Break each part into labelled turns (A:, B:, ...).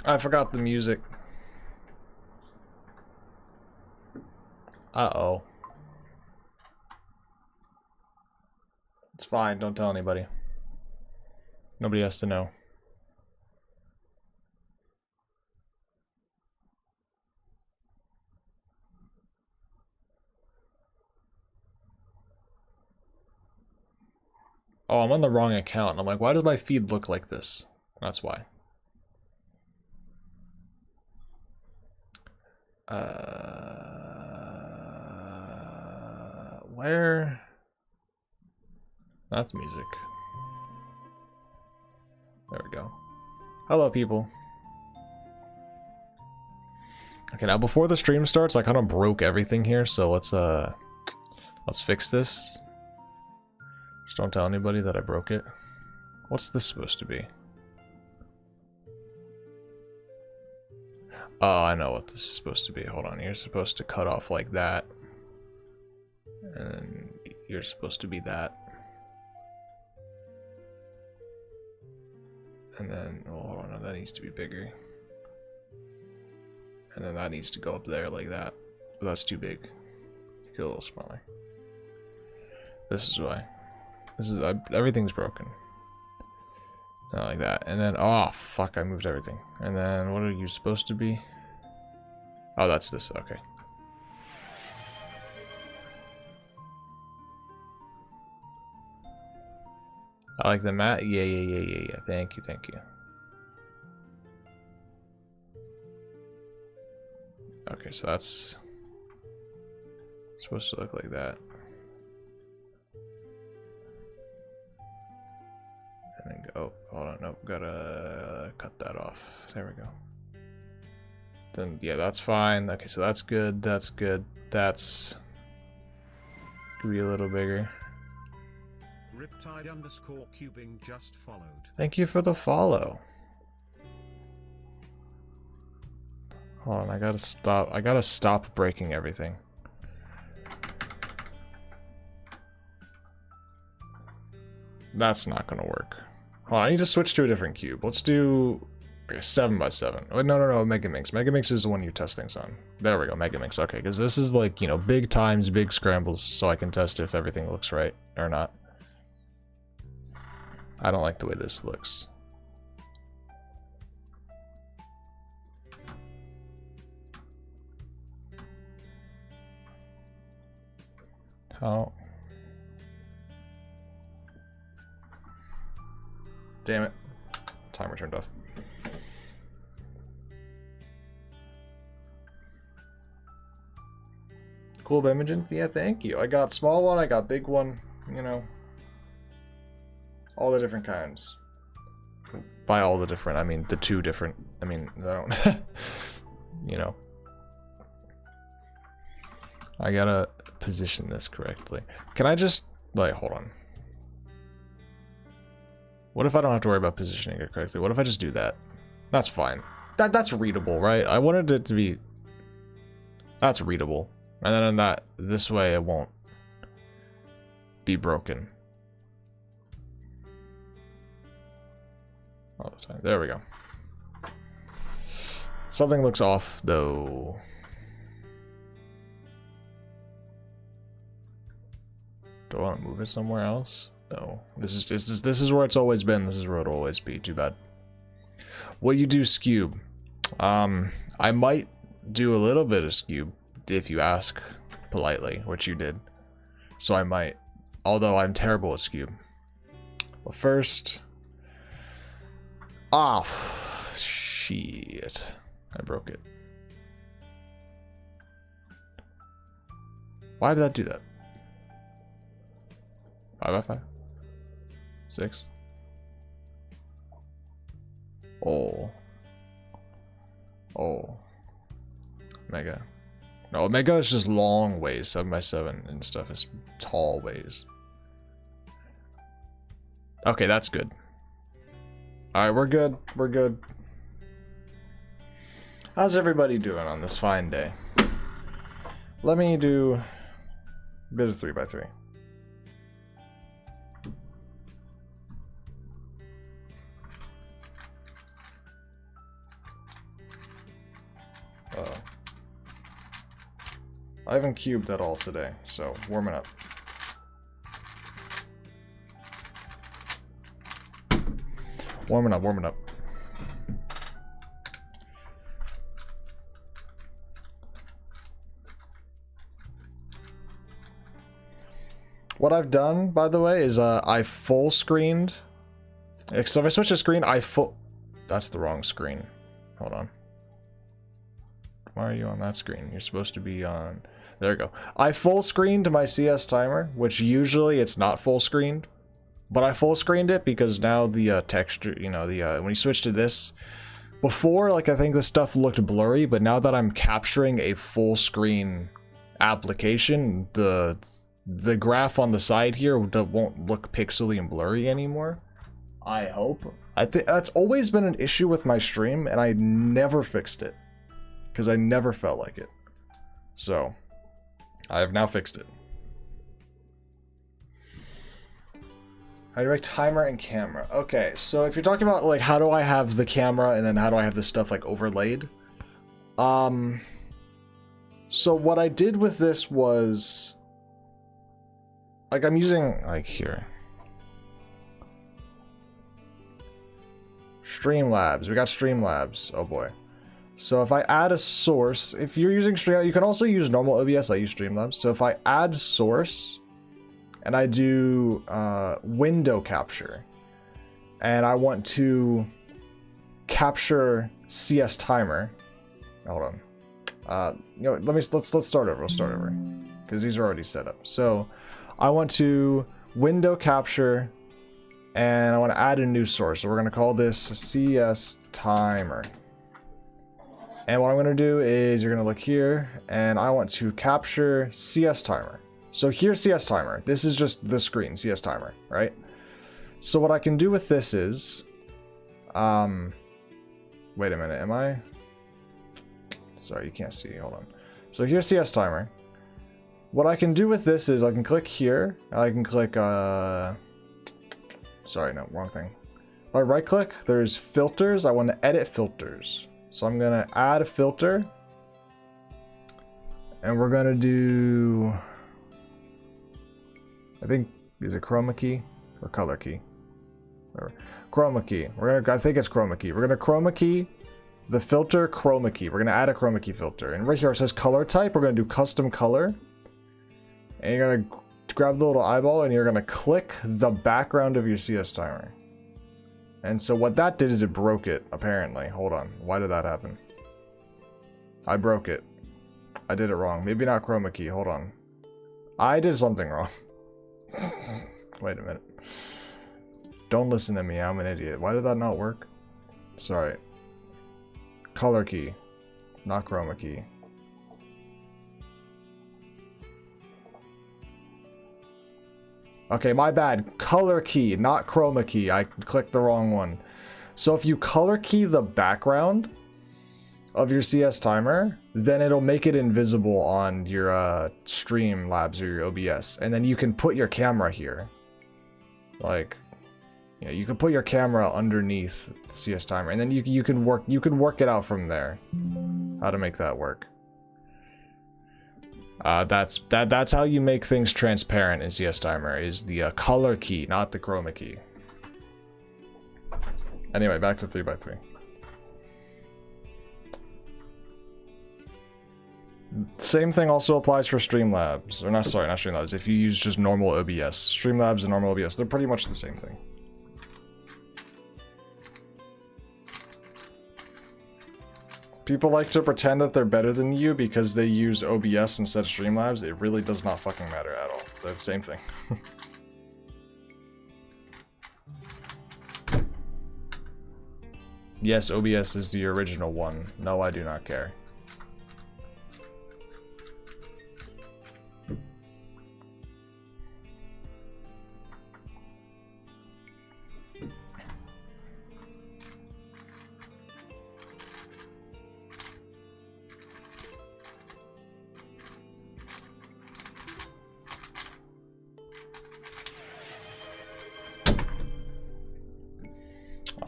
A: I forgot the music. Uh-oh. It's fine, don't tell anybody. Nobody has to know. Oh, I'm on the wrong account. I'm like, why does my feed look like this? That's why. Where? That's music. There we go. Hello, people. Okay, now before the stream starts, I kind of broke everything here, so let's fix this. Just don't tell anybody that I broke it. What's this supposed to be? Oh, I know what this is supposed to be. Hold on, you're supposed to cut off like that. And you're supposed to be that. And then, oh, hold on, no, that needs to be bigger. And then that needs to go up there like that. But that's too big. Make it a little smaller. This is why. This is, everything's broken. Not like that. And then, oh, fuck, I moved everything. And then, what are you supposed to be? Oh, that's this, okay. I like the mat. Yeah. Thank you. Okay, so that's supposed to look like that. And then go, hold on, nope, gotta cut that off. There we go. Then, yeah, that's fine. Okay, so that's good, that's good. That's could be a little bigger.
B: Riptide_cubing just followed.
A: Thank you for the follow. Hold on, I gotta stop breaking everything. That's not gonna work. Hold on, I need to switch to a different cube. Let's do okay, 7x7. Oh, no, Megaminx. Megaminx is the one you test things on. There we go, Megaminx. Okay, because this is like, you know, big times, big scrambles, so I can test if everything looks right or not. I don't like the way this looks. How? Damn it. Timer turned off. Cool Imogen? Yeah, thank you. I got small one, I got big one, you know. All the different kinds. By all the different, I mean the two different. I mean, I don't you know. I gotta position this correctly. Can I just like hold on? What if I don't have to worry about positioning it correctly? What if I just do that? That's fine. That's readable, right? I wanted it to be that's readable. And then in that this way it won't be broken. All the time. There we go. Something looks off though. Do I want to move it somewhere else? No. This is where it's always been. This is where it'll always be. Too bad. What you do, Scube? I might do a little bit of Scube if you ask politely, which you did. So I might, although I'm terrible at Scube. Well, first. Off. Shit. I broke it. Why did that do that? 5x5? 6? Oh. Mega. No, Mega is just long ways. 7x7 and stuff is tall ways. Okay, that's good. Alright, we're good. How's everybody doing on this fine day? Let me do a bit of 3x3. I haven't cubed at all today, so warming up. Warming up, warming up. What I've done, by the way, is I full screened. So if I switch the screen, that's the wrong screen. Hold on. Why are you on that screen? You're supposed to be on... There we go. I full screened my CS timer, which usually it's not full screened. But I full screened it because now the texture, you know, when you switch to this, before, like, I think this stuff looked blurry, but now that I'm capturing a full screen application, the graph on the side here won't look pixely and blurry anymore. I hope. I think that's always been an issue with my stream, and I never fixed it because I never felt like it. So I have now fixed it. How do you make timer and camera? Okay, so if you're talking about like how do I have the camera and then how do I have this stuff like overlaid? So what I did with this was like I'm using like here. Streamlabs. We got Streamlabs. Oh boy. So if I add a source, if you're using Streamlabs, you can also use normal OBS. I use Streamlabs. So if I add source and I do window capture and I want to capture CS timer. Hold on. You know, let's start over. We'll start over because these are already set up. So I want to window capture and I want to add a new source. So we're going to call this CS timer. And what I'm going to do is you're going to look here and I want to capture CS timer. So here's CS timer. This is just the screen, CS timer, right? So what I can do with this is, wait a minute, am I? Sorry, you can't see, hold on. So here's CS timer. What I can do with this is I can click here, and I can click, sorry, no, wrong thing. If I right click, there's filters. I want to edit filters. So I'm going to add a filter. And we're going to do, I think, is it chroma key or color key? Whatever. Chroma key. I think it's chroma key. We're going to chroma key the filter chroma key. We're going to add a chroma key filter. And right here it says color type. We're going to do custom color. And you're going to grab the little eyeball and you're going to click the background of your CS timer. And so what that did is it broke it, apparently. Hold on. Why did that happen? I broke it. I did it wrong. Maybe not chroma key. Hold on. I did something wrong. Wait a minute. Don't listen to me. I'm an idiot. Why did that not work? Sorry. Color key. Not chroma key. Okay, my bad. Color key, not chroma key. I clicked the wrong one. So if you color key the background of your CS timer, then it'll make it invisible on your Streamlabs or your OBS. And then you can put your camera here. Like, you know, you can put your camera underneath the CS timer. And then you can work it out from there. How to make that work. That's how you make things transparent in CS timer, is the color key, not the chroma key. Anyway, back to 3x3. Same thing also applies for Streamlabs, or not Streamlabs. If you use just normal OBS, Streamlabs and normal OBS, they're pretty much the same thing. People like to pretend that they're better than you because they use OBS instead of Streamlabs. It really does not fucking matter at all. They're the same thing. Yes, OBS is the original one. No, I do not care.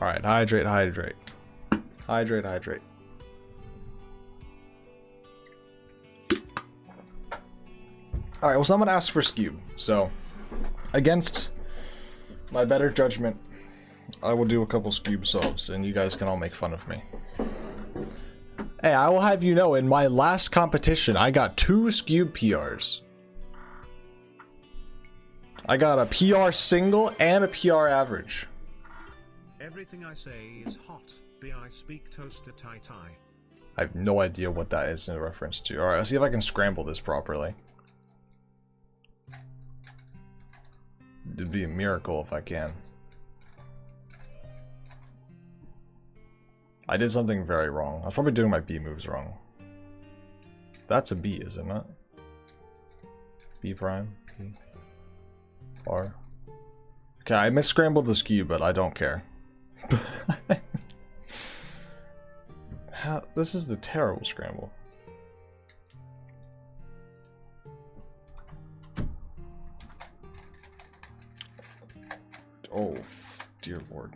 A: Alright, hydrate, hydrate. Hydrate, hydrate. All right, well, someone asked for Skewb, so against my better judgment, I will do a couple Skewb solves, and you guys can all make fun of me. Hey, I will have you know, in my last competition, I got 2 Skewb PRs. I got a PR single and a PR average.
B: Everything I say is hot. I speak toaster tie tie.
A: I have no idea what that is in reference to. Alright, let's see if I can scramble this properly. It'd be a miracle if I can. I did something very wrong. I was probably doing my B moves wrong. That's a B, is it not? B prime? B? R? Okay, I misscrambled the skew, but I don't care. This is the terrible scramble. Oh, dear lord.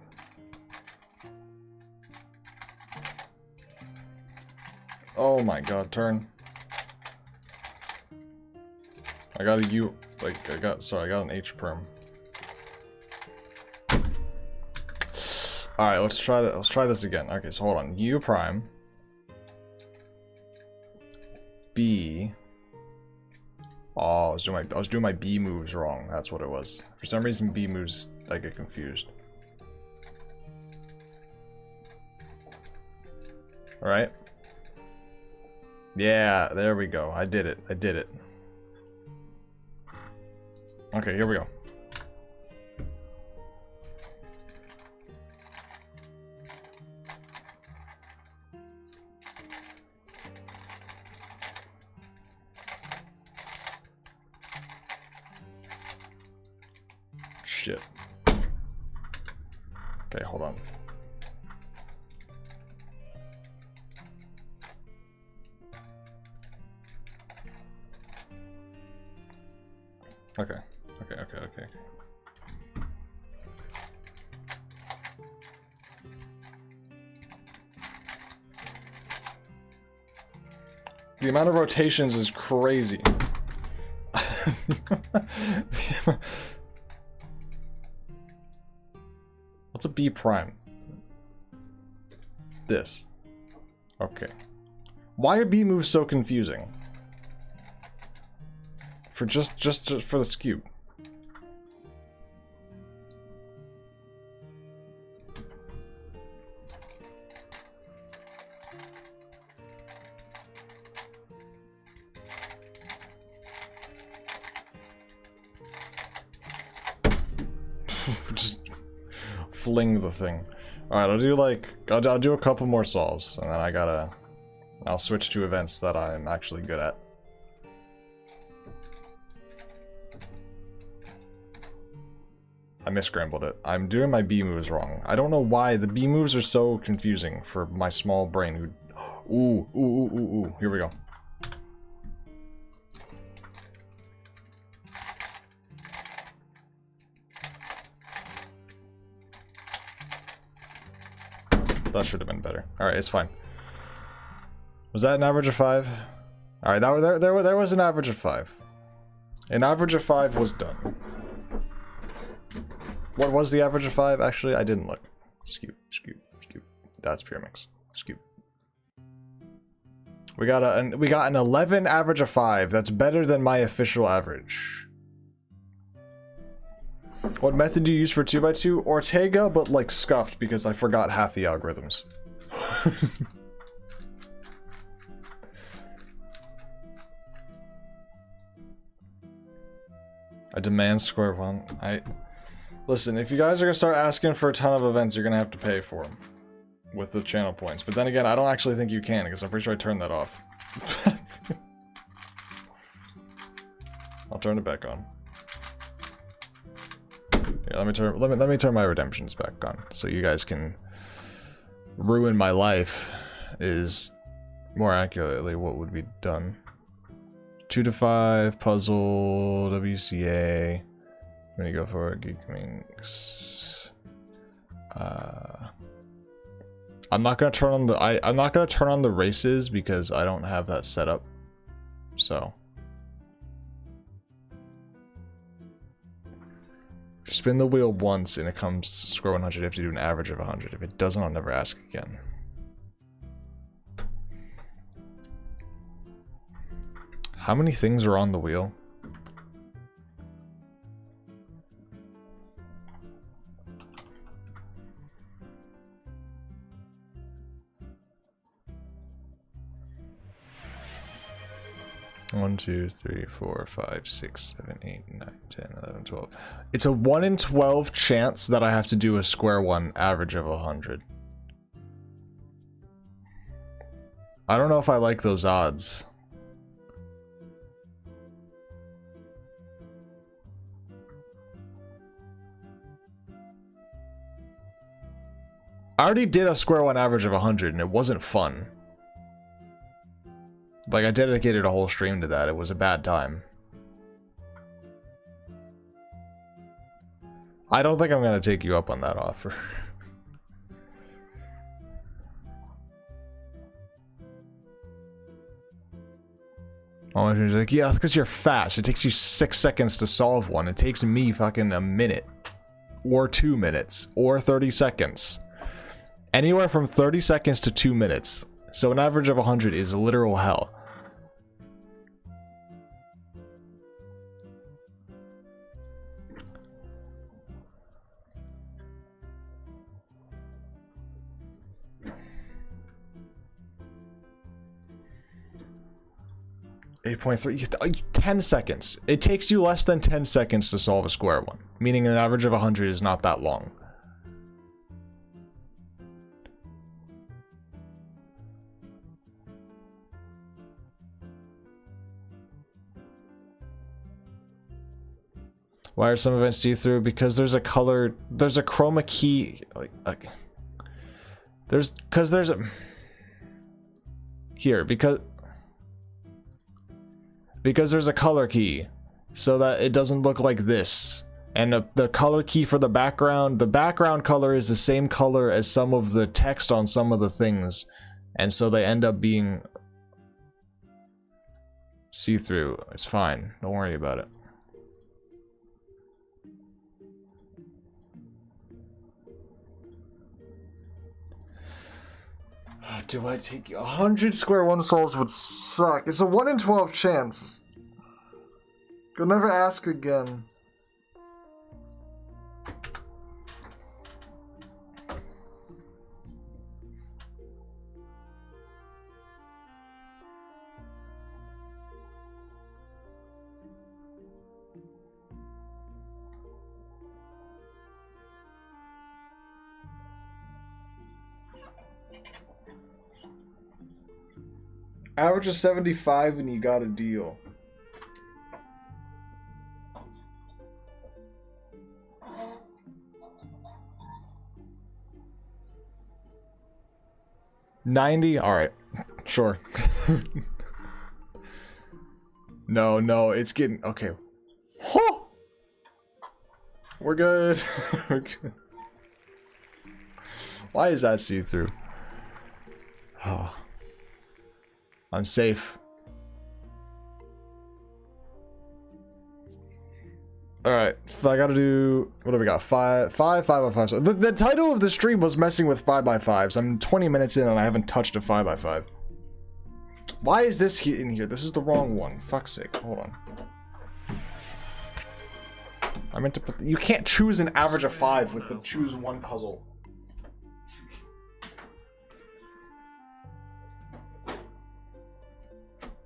A: Oh my god, turn. I got a U, like, I got an H perm. Alright, let's try this again. Okay, so hold on. U prime. B. Oh, I was doing my B moves wrong. That's what it was. For some reason, B moves, I get confused. Alright. Yeah, there we go. I did it. I did it. Okay, here we go. Shit. Okay, hold on. Okay. Okay. The amount of rotations is crazy. What's a B prime? This. Okay. Why are B moves so confusing? For just for the skew. Just fling the thing. Alright, I'll do a couple more solves, and then I'll switch to events that I'm actually good at. I misscrambled it. I'm doing my B moves wrong. I don't know why the B moves are so confusing for my small brain who... Ooh. Here we go. That should have been better. Alright, it's fine. Was that an average of 5? Alright, there was an average of 5. An average of 5 was done. What was the average of 5? Actually, I didn't look. Skew. That's pure mix. Skew. We got an 11 average of 5. That's better than my official average. What method do you use for 2x2? Ortega, but like scuffed because I forgot half the algorithms. I demand square one. Listen, if you guys are gonna start asking for a ton of events, you're gonna have to pay for them with the channel points. But then again, I don't actually think you can because I'm pretty sure I turned that off. I'll turn it back on. Here, let me turn my redemptions back on so you guys can ruin my life. Is more accurately what would be done. 2 to 5 puzzle WCA. I'm gonna go for Geek Minx. I'm not gonna turn on I'm not gonna turn on the races because I don't have that set up. So If you spin the wheel once and it comes square 100, you have to do an average of 100. If it doesn't, I'll never ask again. How many things are on the wheel? One, 2, 3, 4, 5, 6, 7, 8, 9, 10, 11, 12. It's a 1 in 12 chance that I have to do a square one average of 100. I don't know if I like those odds. I already did a square one average of 100 and it wasn't fun. Like, I dedicated a whole stream to that. It was a bad time. I don't think I'm gonna take you up on that offer. Oh, she's like, yeah, because you're fast. It takes you 6 seconds to solve one. It takes me fucking a minute. Or 2 minutes. Or 30 seconds. Anywhere from 30 seconds to 2 minutes. So an average of 100 is literal hell. .3, 10 seconds. It takes you less than 10 seconds to solve a square one, meaning an average of 100 is not that long. Why are some events see-through? Because there's a color, there's a chroma key, because there's a color key, so that it doesn't look like this. And the color key for the background color is the same color as some of the text on some of the things. And so they end up being see-through. It's fine, don't worry about it. Do I take 100 square one solves would suck. It's a 1 in 12 chance. You'll never ask again. Average of 75 and you got a deal. $90? Alright. Sure. No, it's getting... Okay. Oh! We're good. We're good. Why is that see-through? Oh. I'm safe. Alright, I gotta do... What do we got? 5 5x5. The title of the stream was messing with 5x5s. I'm 20 minutes in and I haven't touched a 5x5. Why is this in here? This is the wrong one. Fuck's sake. Hold on. I meant to put... You can't choose an average of 5 with the choose one puzzle.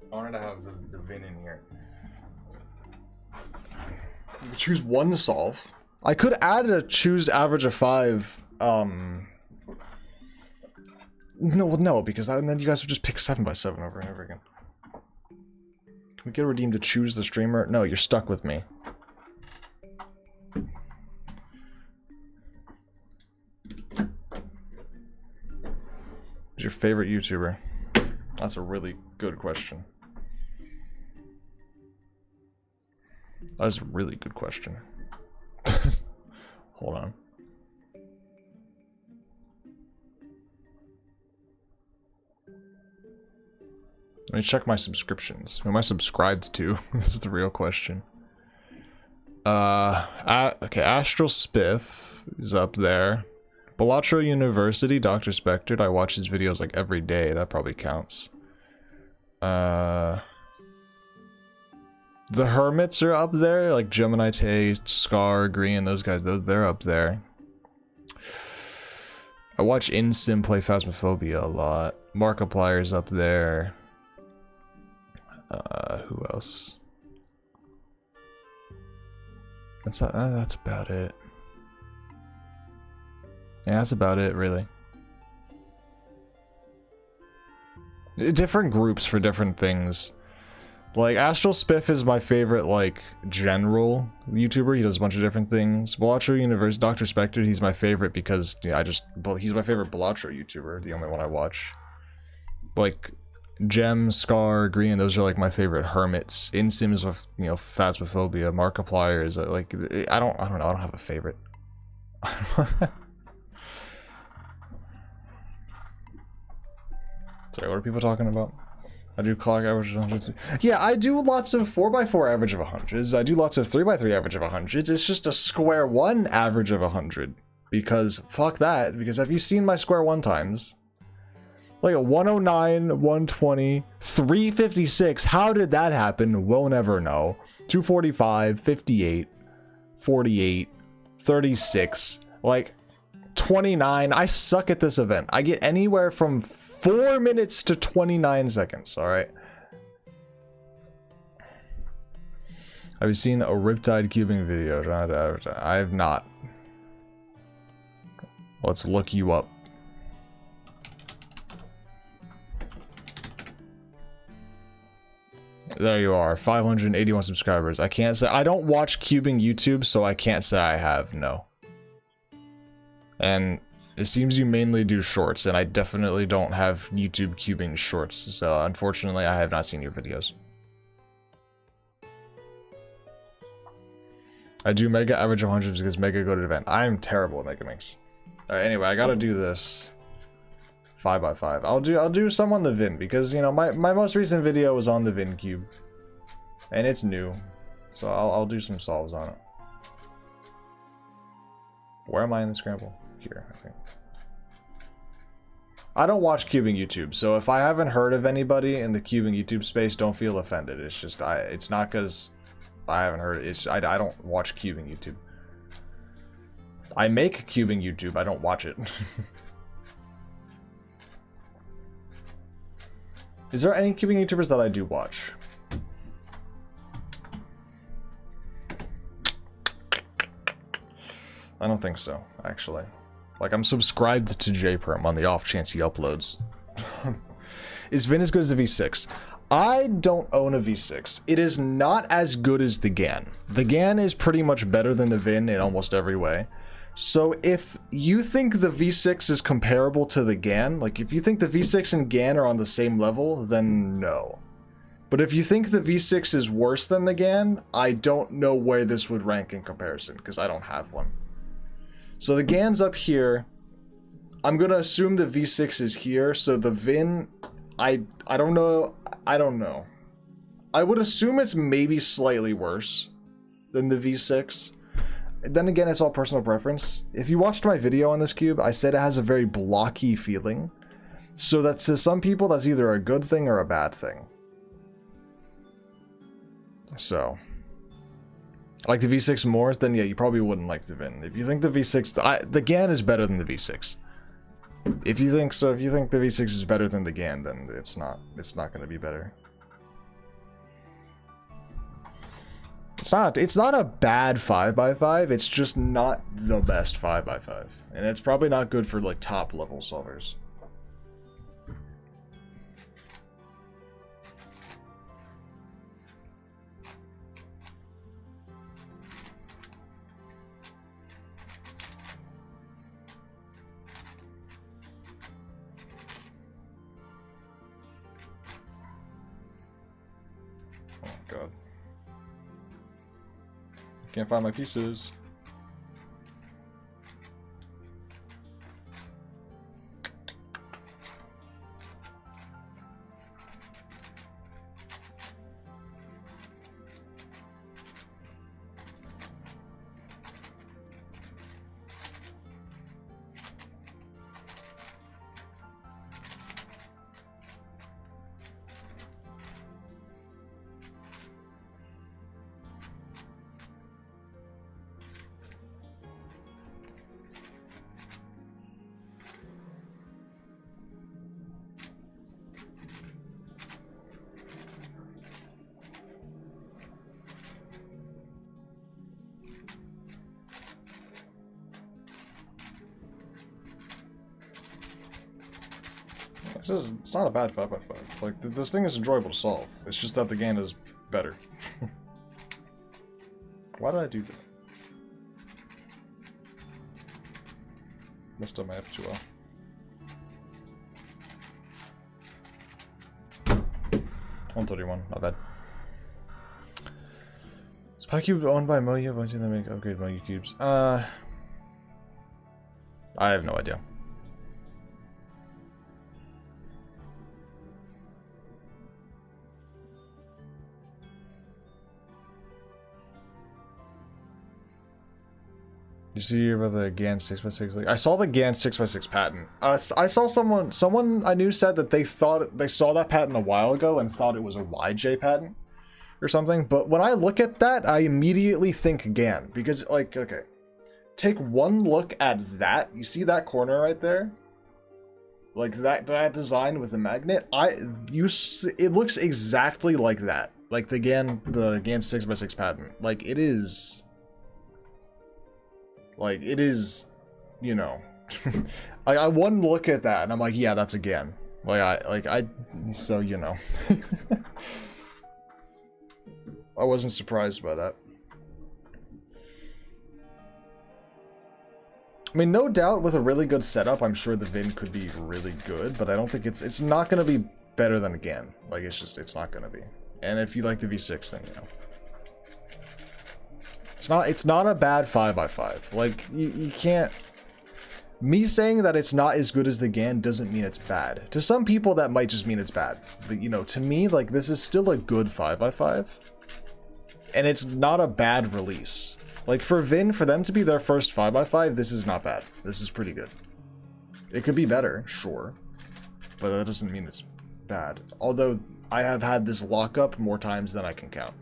A: I wanted to have the VIN in here. You could choose one to solve. I could add a choose average of 5. No, because then you guys would just pick 7x7 over and over again. Can we get a redeem to choose the streamer? No, you're stuck with me. Who's your favorite YouTuber? That's a really good question. That is a really good question. Hold on. Let me check my subscriptions. Who am I subscribed to? This is the real question. Okay, Astral Spiff is up there. Balatro University, Dr. Spectred. I watch his videos like every day. That probably counts. The Hermits are up there, like Gemini Tay, Scar, Green, those guys, they're up there. I watch InSim play Phasmophobia a lot. Markiplier's up there. Who else? That's about it. Yeah, that's about it, really. Different groups for different things. Like, Astral Spiff is my favorite, like, general YouTuber. He does a bunch of different things. Balatro Universe, Dr. Spectre, he's my favorite because he's my favorite Balatro YouTuber, the only one I watch. Like, Gem, Scar, Green, those are like my favorite hermits. InSim is with, you know, Phasmophobia. Markiplier is like, I don't know, I don't have a favorite. Sorry, what are people talking about? I do clock average of 100. Yeah, I do lots of 4x4 average of 100s. I do lots of 3x3 average of 100s. It's just a square one average of 100. Because fuck that. Because have you seen my square one times? Like a 109, 120, 356. How did that happen? We'll never know. 245, 58, 48, 36, like 29. I suck at this event. I get anywhere from 4 minutes to 29 seconds, alright? Have you seen a Riptide cubing video? I have not. Let's look you up. There you are, 581 subscribers. I can't say, I don't watch cubing YouTube, so I can't say I have, no. And it seems you mainly do shorts, and I definitely don't have YouTube cubing shorts, so unfortunately I have not seen your videos. I do mega average of 100s because mega go to event. I'm terrible at mega mix. Alright, anyway, I gotta do this. 5x5. I'll do some on the Vin because, you know, my most recent video was on the Vin cube, and it's new, so I'll do some solves on it. Where am I in the scramble? Here, I think. I don't watch cubing YouTube, so if I haven't heard of anybody in the cubing YouTube space, don't feel offended. It's just it's not because I haven't heard it. I don't watch cubing YouTube. I make cubing YouTube. I don't watch it. Is there any cubing YouTubers that I do watch? I don't think so, actually. Like, I'm subscribed to JPerm on the off chance he uploads. Is Vin as good as the V6? I don't own a V6. It is not as good as the GAN. The GAN is pretty much better than the Vin in almost every way. So if you think the V6 is comparable to the GAN, like if you think the V6 and GAN are on the same level, then no. But if you think the V6 is worse than the GAN, I don't know where this would rank in comparison, because I don't have one. So the GAN's up here. I'm going to assume the V6 is here, so the Vin, I don't know. I don't know. I would assume it's maybe slightly worse than the V6. Then again, it's all personal preference. If you watched my video on this cube, I said it has a very blocky feeling. So that to some people, that's either a good thing or a bad thing. So, like the V6 more, then yeah, you probably wouldn't like the Vin. If you think the V6, the GAN is better than the V6. If you think so, if you think the V6 is better than the GAN, then it's not going to be better. It's not a bad 5x5, it's just not the best 5x5. And it's probably not good for like top level solvers. Oh god. Can't find my pieces. It's not a bad 5x5. Like, this thing is enjoyable to solve. It's just that the GAN is better. Why did I do that? Messed up my F2L. $131, not bad. Is PyCube owned by Moya? Why do they make upgrade Moya cubes? I have no idea. You see about the GAN 6x6? Like, I saw the GAN 6x6 patent. I saw someone I knew said that they saw that patent a while ago and thought it was a YJ patent or something. But when I look at that, I immediately think GAN because, like, okay, take one look at that. You see that corner right there? Like that design with the magnet. It looks exactly like that. Like the GAN 6x6 patent. Like it is. Like, it is, you know, I one look at that and I'm like, yeah, that's a GAN. So, you know. I wasn't surprised by that. I mean, no doubt with a really good setup, I'm sure the VIN could be really good, but I don't think it's not going to be better than a GAN. Like, it's not going to be. And if you like the V6, then, you know. It's not a bad 5x5. Like, you can't... Me saying that it's not as good as the GAN doesn't mean it's bad. To some people, that might just mean it's bad. But, you know, to me, like, this is still a good 5x5. And it's not a bad release. Like, for Vin, for them to be their first 5x5, this is not bad. This is pretty good. It could be better, sure. But that doesn't mean it's bad. Although, I have had this lockup more times than I can count.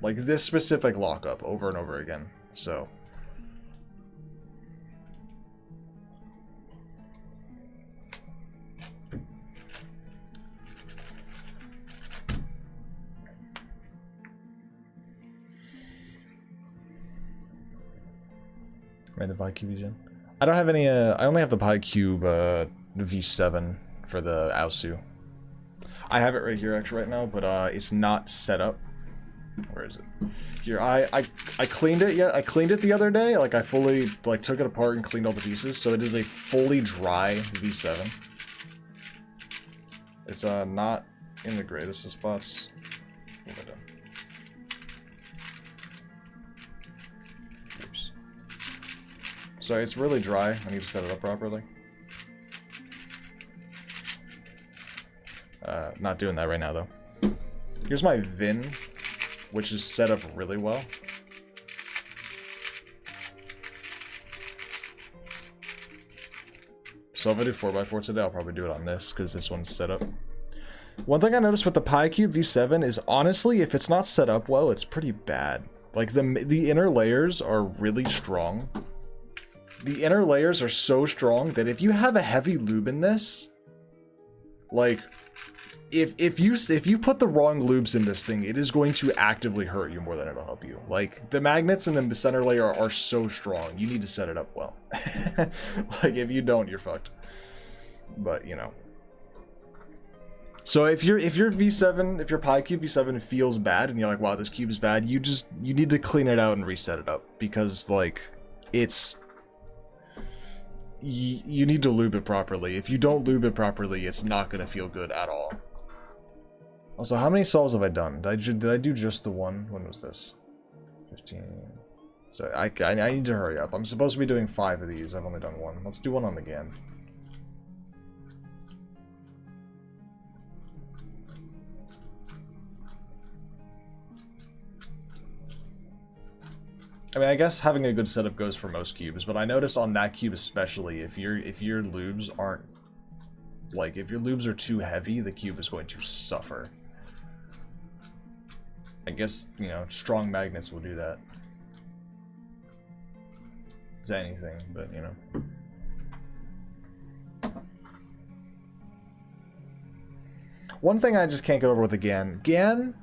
A: Like this specific lockup over and over again. So. Right, the PyCube gen. I don't have any, I only have the PyCube V7 for the Aosu. I have it right here actually right now, but it's not set up. Where is it? Here, I cleaned it. Yeah, I cleaned it the other day. Like I fully took it apart and cleaned all the pieces. So it is a fully dry V7. It's not in the greatest of spots. What have I done? Oops. So it's really dry. I need to set it up properly. Not doing that right now though. Here's my VIN, which is set up really well. So if I do 4x4 today, I'll probably do it on this, because this one's set up. One thing I noticed with the PyCube V7 is, honestly, if it's not set up well, it's pretty bad. Like, the inner layers are really strong. The inner layers are so strong that if you have a heavy lube in this, like... If you put the wrong lubes in this thing, it is going to actively hurt you more than it'll help you. Like, the magnets in the center layer are so strong, you need to set it up well. Like, if you don't, you're fucked. But, you know. So if your V7, if your PyCube V7 feels bad, and you're like, wow, this cube is bad, you need to clean it out and reset it up. Because, like, it's... You need to lube it properly. If you don't lube it properly, it's not going to feel good at all. Also, how many solves have I done? Did I do just the one? When was this? 15. So I need to hurry up. I'm supposed to be doing 5 of these. I've only done 1. Let's do one on the GAN. I mean, I guess having a good setup goes for most cubes, but I noticed on that cube especially, if your lubes aren't, like, if your lubes are too heavy, the cube is going to suffer. I guess, you know, strong magnets will do that. It's anything, but, you know. One thing I just can't get over with the GAN. GAN,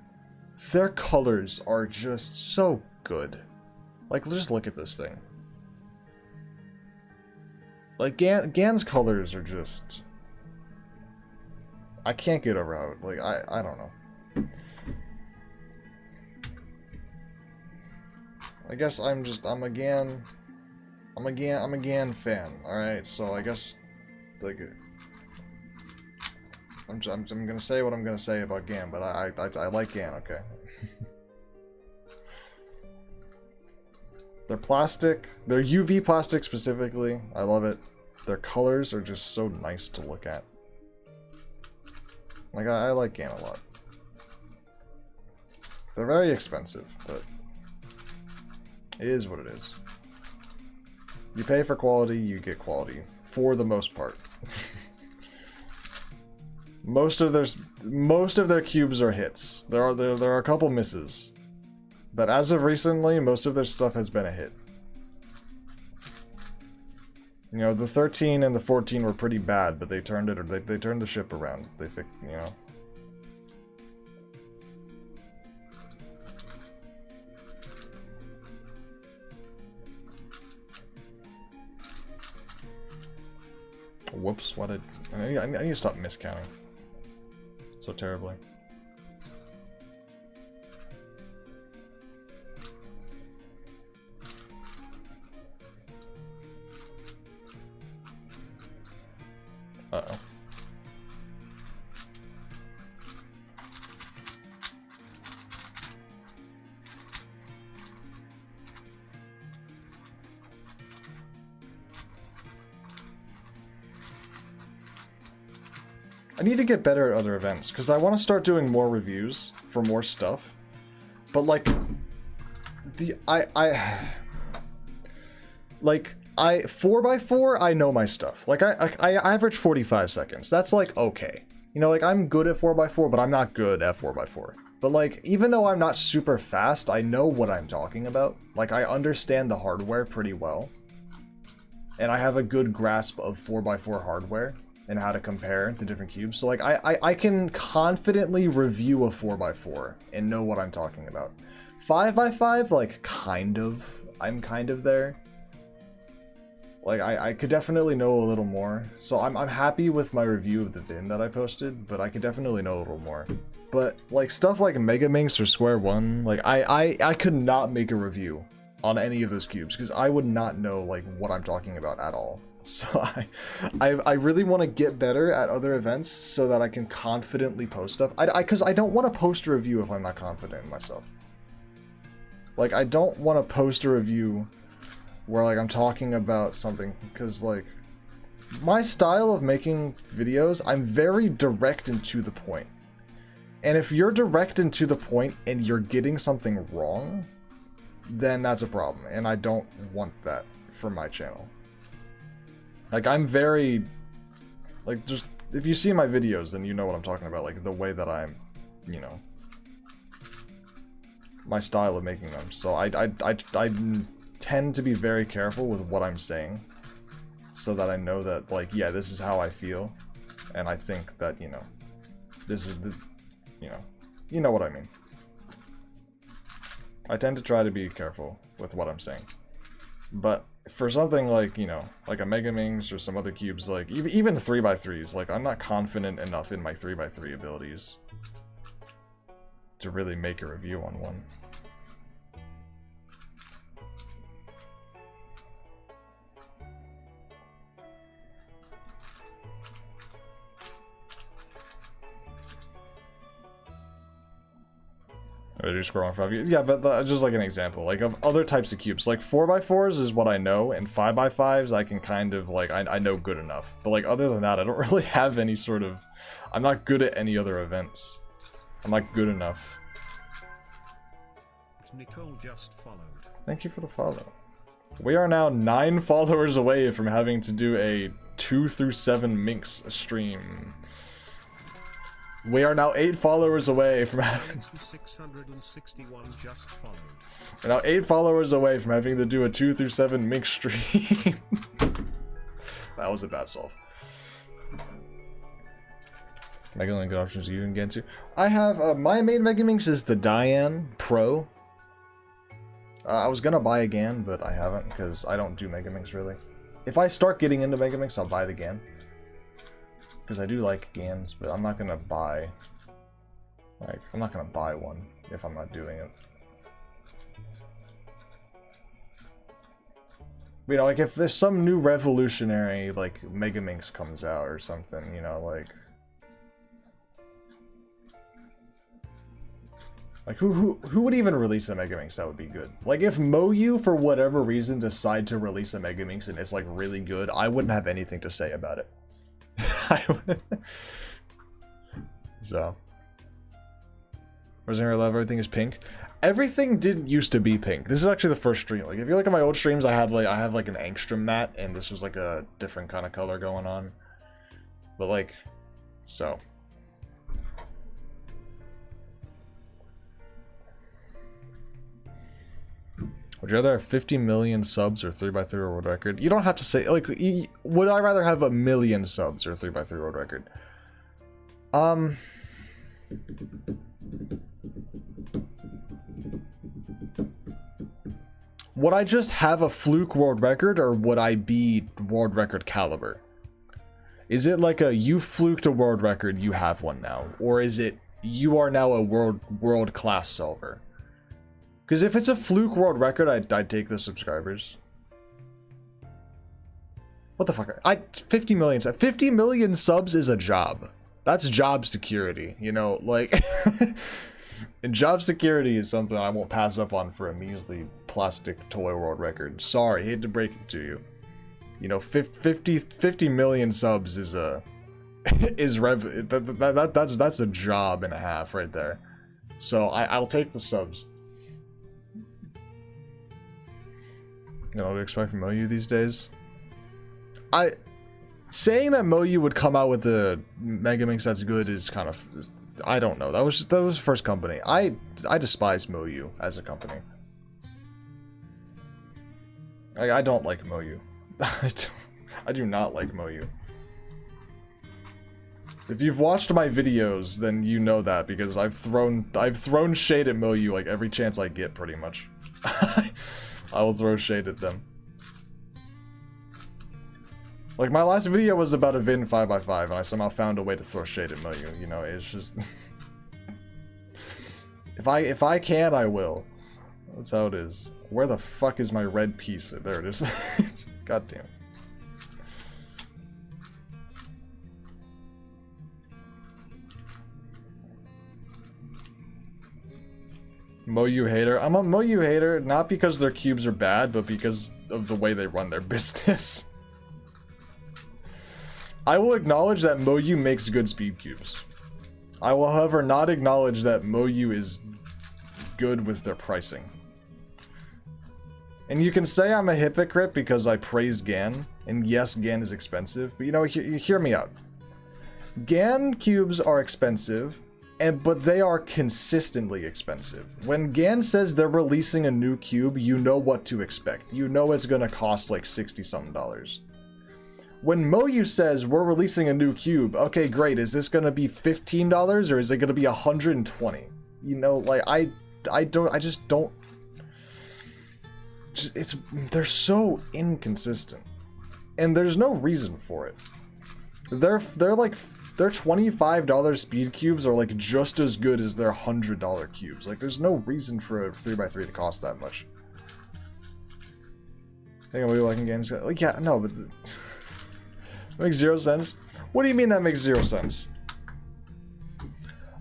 A: their colors are just so good. Like, just look at this thing. Like, Gan's colors are just... I can't get over how, like, I don't know. I guess I'm a Gan fan, alright? So I guess, like, I'm gonna say what I'm gonna say about Gan, but I like Gan, okay? They're plastic. They're UV plastic specifically. I love it. Their colors are just so nice to look at. Like, I like Gan a lot. They're very expensive, but it is what it is. You pay for quality, you get quality. For the most part. Most of their cubes are hits. There are a couple misses. But as of recently, most of their stuff has been a hit. You know, the 13 and the 14 were pretty bad, but they turned it, or they turned the ship around. They fixed, you know. Whoops, what did... I need to stop miscounting. So terribly. Uh-oh. I need to get better at other events, because I want to start doing more reviews for more stuff. But, like, like, 4x4, I know my stuff. Like, I average 45 seconds. That's, like, okay. You know, like, I'm good at 4x4, but I'm not good at 4x4. But, like, even though I'm not super fast, I know what I'm talking about. Like, I understand the hardware pretty well. And I have a good grasp of 4x4 hardware and how to compare the different cubes. So, like, I can confidently review a 4x4 and know what I'm talking about. 5x5, like, kind of. I'm kind of there. Like, I could definitely know a little more. So I'm happy with my review of the VIN that I posted, but I could definitely know a little more. But, like, stuff like Megaminx or Square One, like, I could not make a review on any of those cubes, because I would not know, like, what I'm talking about at all. So I really want to get better at other events so that I can confidently post stuff. Because I don't want to post a review if I'm not confident in myself. Like, I don't want to post a review where, like, I'm talking about something, because, like, my style of making videos, I'm very direct and to the point. And if you're direct and to the point and you're getting something wrong, then that's a problem, and I don't want that for my channel. Like, I'm very, like, just, if you see my videos, then you know what I'm talking about, like, the way that I'm, you know, my style of making them. So I tend to be very careful with what I'm saying, so that I know that, like, yeah, this is how I feel, and I think that, you know, this is the, you know what I mean. I tend to try to be careful with what I'm saying. But for something like, you know, like a Megaminx or some other cubes, like, even 3x3s, like, I'm not confident enough in my 3x3 abilities to really make a review on one. I do scroll on 5. Yeah, but just like an example, like, of other types of cubes. Like, 4x4s is what I know, and 5x5s I can kind of, like, I know good enough. But, like, other than that, I don't really have any sort of... I'm not good at any other events. I'm not good enough.
B: Nicole just followed.
A: Thank you for the follow. We are now 9 followers away from having to do a 2 through 7 Minx stream. We are now 8 followers away from having...
B: 661 just followed.
A: We're now 8 followers away from having to do a 2 through 7 Minx stream. That was a bad solve. Megalink good options you can get to. I have, my main Megaminx is the Diane Pro. I was gonna buy a Gan, but I haven't, because I don't do Megaminx really. If I start getting into Megaminx, I'll buy the GAN. Because I do like GANs, but I'm not gonna buy... Like, I'm not gonna buy one if I'm not doing it. You know, like, if there's some new revolutionary, like, Megaminx comes out or something, you know, like... Like, who would even release a Megaminx that would be good? Like, if Moyu, for whatever reason, decide to release a Megaminx and it's, like, really good, I wouldn't have anything to say about it. So. Resident Evil 11, everything is pink. Everything didn't used to be pink. This is actually the first stream. Like, if you look at my old streams, I have like an angstrom mat, and this was like a different kind of color going on. But like, so. Would you rather have 50 million subs or 3x3 world record? You don't have to say, like, would I rather have 1 million subs or 3x3 world record? Would I just have a fluke world record, or would I be world record caliber? Is it like a you fluked a world record, you have one now? Or is it you are now a world class solver? Because if it's a fluke world record, I'd take the subscribers. What the fuck? 50 million subs is a job. That's job security, you know, like... And job security is something I won't pass up on for a measly plastic toy world record. Sorry, hate to break it to you. You know, 50 million subs is a... that's a job and a half right there. So I'll take the subs. You know what to expect from Moyu these days? Saying that Moyu would come out with a Megaminx that's good is kind of... I don't know. That was the first company. I despise Moyu as a company. I don't like Moyu. I do not like Moyu. If you've watched my videos, then you know that, because I've thrown shade at Moyu like every chance I get, pretty much. I will throw shade at them. Like, my last video was about a Vin 5x5, and I somehow found a way to throw shade at Moyu. You know, it's just... if I can, I will. That's how it is. Where the fuck is my red piece? There it is. God damn. Moyu hater. I'm a Moyu hater, not because their cubes are bad, but because of the way they run their business. I will acknowledge that Moyu makes good speed cubes. I will, however, not acknowledge that Moyu is good with their pricing. And you can say I'm a hypocrite because I praise GAN, and yes, GAN is expensive, but you know, hear me out. GAN cubes are expensive, but they are consistently expensive. When GAN says they're releasing a new cube, you know what to expect. You know it's gonna cost like $60-something. When Moyu says we're releasing a new cube, okay, great. Is this gonna be $15 or is it gonna be $120? You know, like I just don't. They're so inconsistent, and there's no reason for it. Their $25 speed cubes are like just as good as their $100 cubes. Like, there's no reason for a 3x3 to cost that much. I think I'm liking games. Like, yeah, no, but. That makes zero sense. What do you mean that makes zero sense?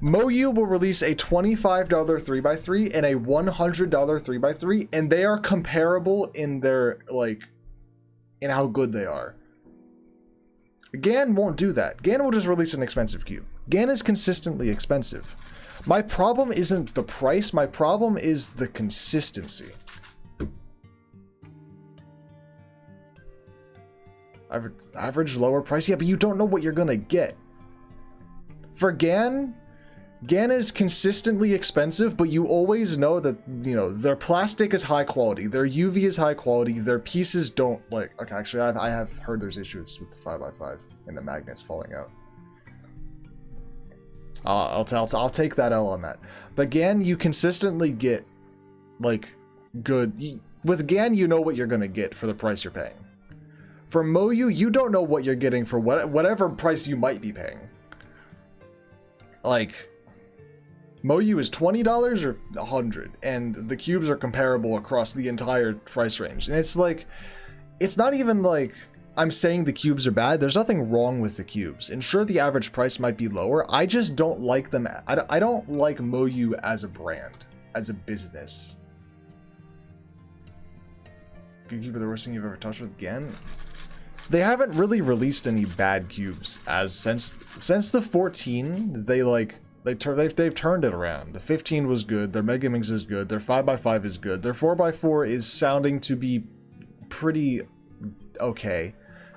A: Moyu will release a $25 3x3 and a $100 3x3, and they are comparable in their, like, in how good they are. GAN won't do that. GAN will just release an expensive cube. GAN is consistently expensive. My problem isn't the price, my problem is the consistency. Average lower price, yeah, but you don't know what you're gonna get. For GAN is consistently expensive, but you always know that, you know, their plastic is high quality, their UV is high quality, their pieces don't, like, okay, actually, I have heard there's issues with the 5x5 and the magnets falling out. I'll take that L on that. But GAN, you consistently get, like, good. With GAN, you know what you're gonna get for the price you're paying. For Moyu, you don't know what you're getting for whatever price you might be paying. Like, Moyu is $20 or $100, and the cubes are comparable across the entire price range. And it's like, it's not even like I'm saying the cubes are bad. There's nothing wrong with the cubes. And sure, the average price might be lower. I just don't like them. I don't like Moyu as a brand, as a business. Cube are the worst thing you've ever touched with again. They haven't really released any bad cubes since the 14. They've turned it around. The 15 was good. Their Mega Mix is good. Their 5x5 is good. Their 4x4 is sounding to be pretty okay.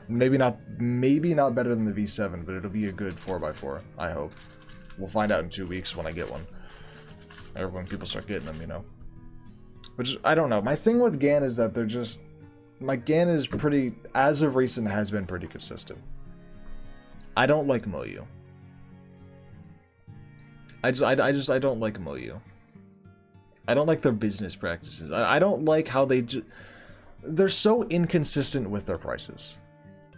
A: Maybe not better than the V7, but it'll be a good 4x4. I hope. We'll find out in 2 weeks when I get one, or when people start getting them, you know. Which I don't know. My thing with GAN is that my GAN is pretty, as of recent, has been pretty consistent. I don't like Moyu. I don't like Moyu. I don't like their business practices. I don't like how they're so inconsistent with their prices.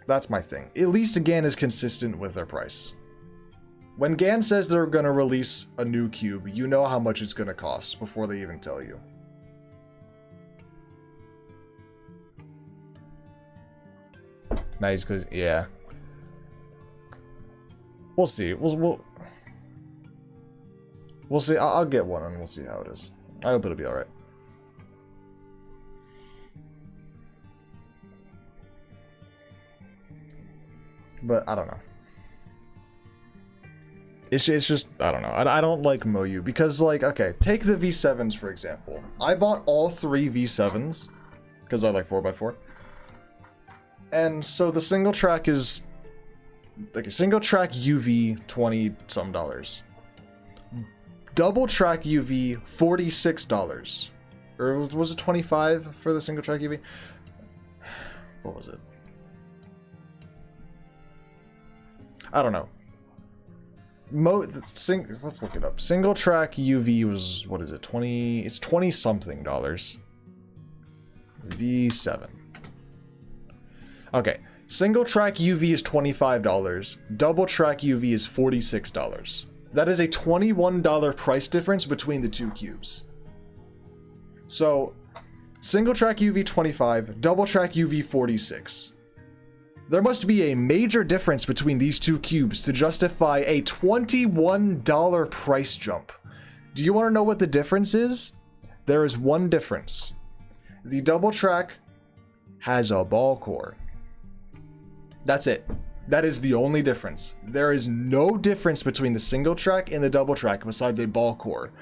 A: That's my thing. At least GAN is consistent with their price. When GAN says they're going to release a new cube, you know how much it's going to cost before they even tell you. Nice, because, yeah. We'll see. We'll see. I'll get one and we'll see how it is. I hope it'll be alright. But I don't know. It's just, I don't know. I don't like Moyu because, like, okay, take the V7s for example. I bought all 3 V7s because I like 4x4. And so the single track is like a single track UV $20-some. Double track UV $46. Or was it 25 for the single track UV? What was it? I don't know. Let's look it up. Single track UV was, what is it? 20, it's 20 something dollars. V7. Okay, single track UV is $25, double track UV is $46. That is a $21 price difference between the two cubes. So, single track UV 25, double track UV 46. There must be a major difference between these two cubes to justify a $21 price jump. Do you want to know what the difference is? There is one difference. The double track has a ball core. That's it. That is the only difference. There is no difference between the single track and the double track besides a ball core.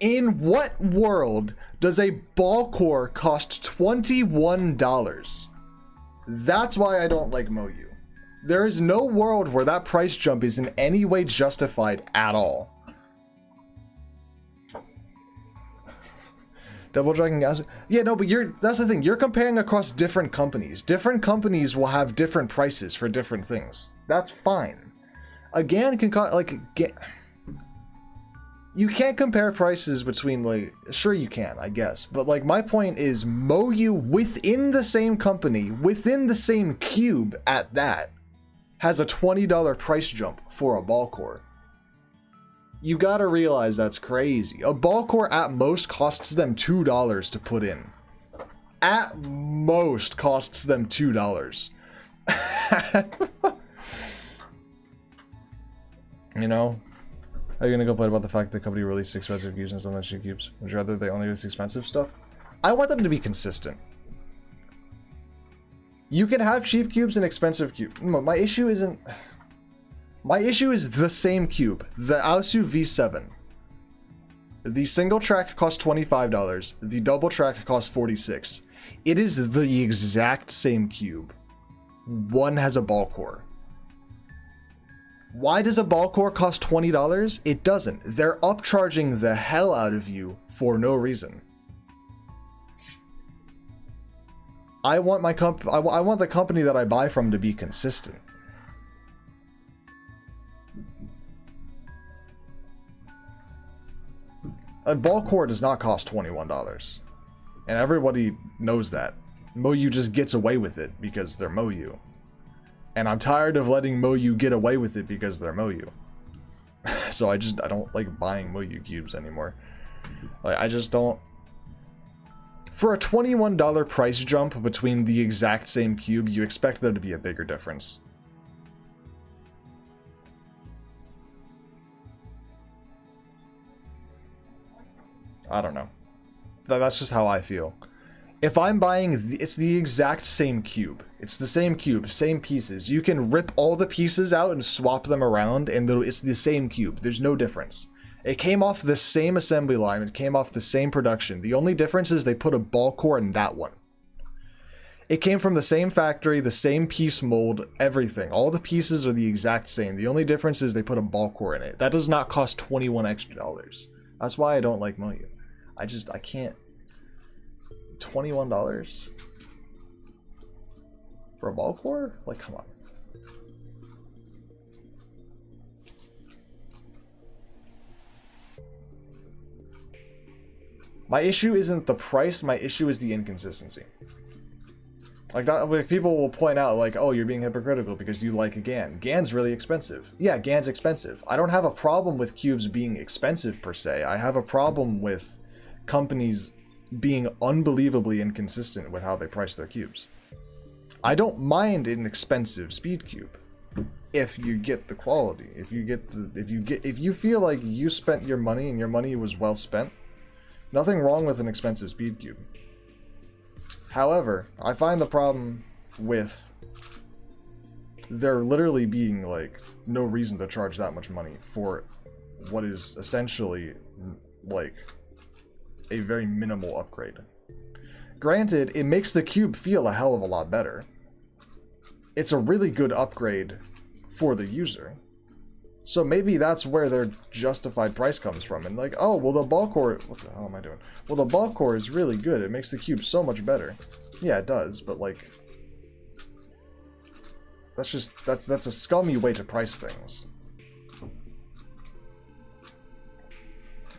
A: In what world does a ball core cost $21? That's why I don't like Moyu. There is no world where that price jump is in any way justified at all. Double Dragon Gas. Yeah, no, but that's the thing. You're comparing across different companies. Different companies will have different prices for different things. That's fine. A GAN can you can't compare prices between, like, sure you can, I guess. But, like, my point is Moyu within the same company, within the same cube at that, has a $20 price jump for a ball core. You gotta realize that's crazy. A ball core at most costs them $2 to put in. At most costs them $2. You know? Are you gonna complain about the fact that the company released expensive cubes and some of the cheap cubes? Would you rather they only release expensive stuff? I want them to be consistent. You can have cheap cubes and expensive cubes. My issue isn't... My issue is the same cube, the Aosu V7. The single track costs $25, the double track costs $46. It is the exact same cube. One has a ball core. Why does a ball core cost $20? It doesn't. They're upcharging the hell out of you for no reason. I want the company that I buy from to be consistent. A ball core does not cost $21. And everybody knows that. Moyu just gets away with it because they're Moyu. And I'm tired of letting Moyu get away with it because they're Moyu. So I don't like buying Moyu cubes anymore. Like, I just don't. For a $21 price jump between the exact same cube, you expect there to be a bigger difference. I don't know. That's just how I feel. If I'm buying, it's the exact same cube. It's the same cube, same pieces. You can rip all the pieces out and swap them around, and it's the same cube. There's no difference. It came off the same assembly line. It came off the same production. The only difference is they put a ball core in that one. It came from the same factory, the same piece mold, everything. All the pieces are the exact same. The only difference is they put a ball core in it. That does not cost $21 extra. That's why I don't like Moyu. I can't. $21 for a ball core? Like, come on. My issue isn't the price, my issue is the inconsistency. Like, that, like, people will point out, like, oh, you're being hypocritical because you like a GAN. GAN's really expensive. Yeah, GAN's expensive. I don't have a problem with cubes being expensive per se. I have a problem with companies being unbelievably inconsistent with how they price their cubes. I don't mind an expensive speed cube if you get the quality. If you feel like you spent your money and your money was well spent, nothing wrong with an expensive speed cube. However, I find the problem with there literally being like no reason to charge that much money for what is essentially like a very minimal upgrade. Granted, it makes the cube feel a hell of a lot better. It's a really good upgrade for the user. So maybe that's where their justified price comes from. And like, oh, well the ball core, what the hell am I doing? Well, the ball core is really good. It makes the cube so much better. Yeah, it does, but like, that's a scummy way to price things.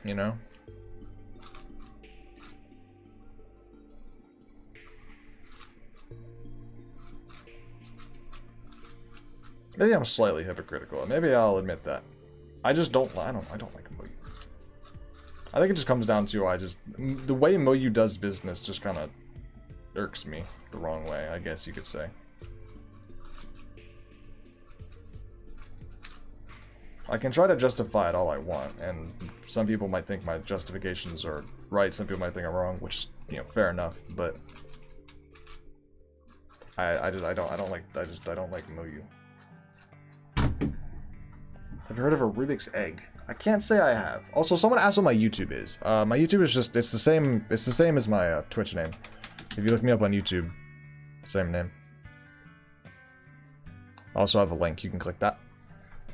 A: You know? Maybe I'm slightly hypocritical. Maybe I'll admit that. I don't like Moyu. I think it just comes down to the way Moyu does business just kind of irks me the wrong way, I guess you could say. I can try to justify it all I want, and some people might think my justifications are right, some people might think I'm wrong, which is, you know, fair enough, but I don't like Moyu. Have you heard of a Rubik's Egg? I can't say I have. Also, someone asked what my YouTube is. My YouTube is just, it's the same as my Twitch name. If you look me up on YouTube, same name. I also have a link, you can click that.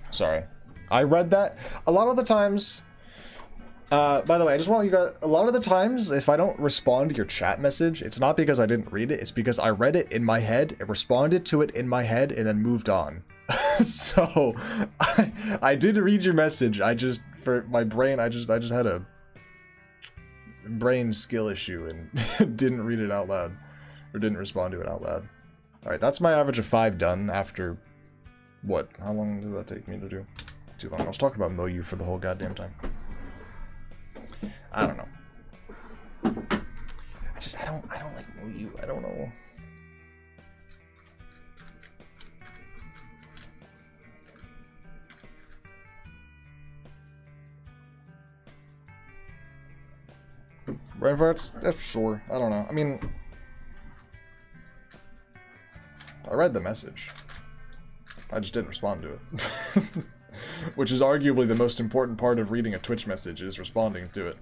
A: Sorry. I read that. A lot of the times, by the way, I just want you guys, a lot of the times, if I don't respond to your chat message, it's not because I didn't read it, it's because I read it in my head, it responded to it in my head, and then moved on. So, I did read your message, I just, for my brain, I just had a brain skill issue and didn't read it out loud, or didn't respond to it out loud. Alright, that's my average of 5 done after, what, how long did that take me to do? Too long. I was talking about Moyu for the whole goddamn time. I don't know. I don't like Moyu, I don't know. Brainfarts? Yeah, sure. I don't know. I mean, I read the message. I just didn't respond to it. Which is arguably the most important part of reading a Twitch message, is responding to it.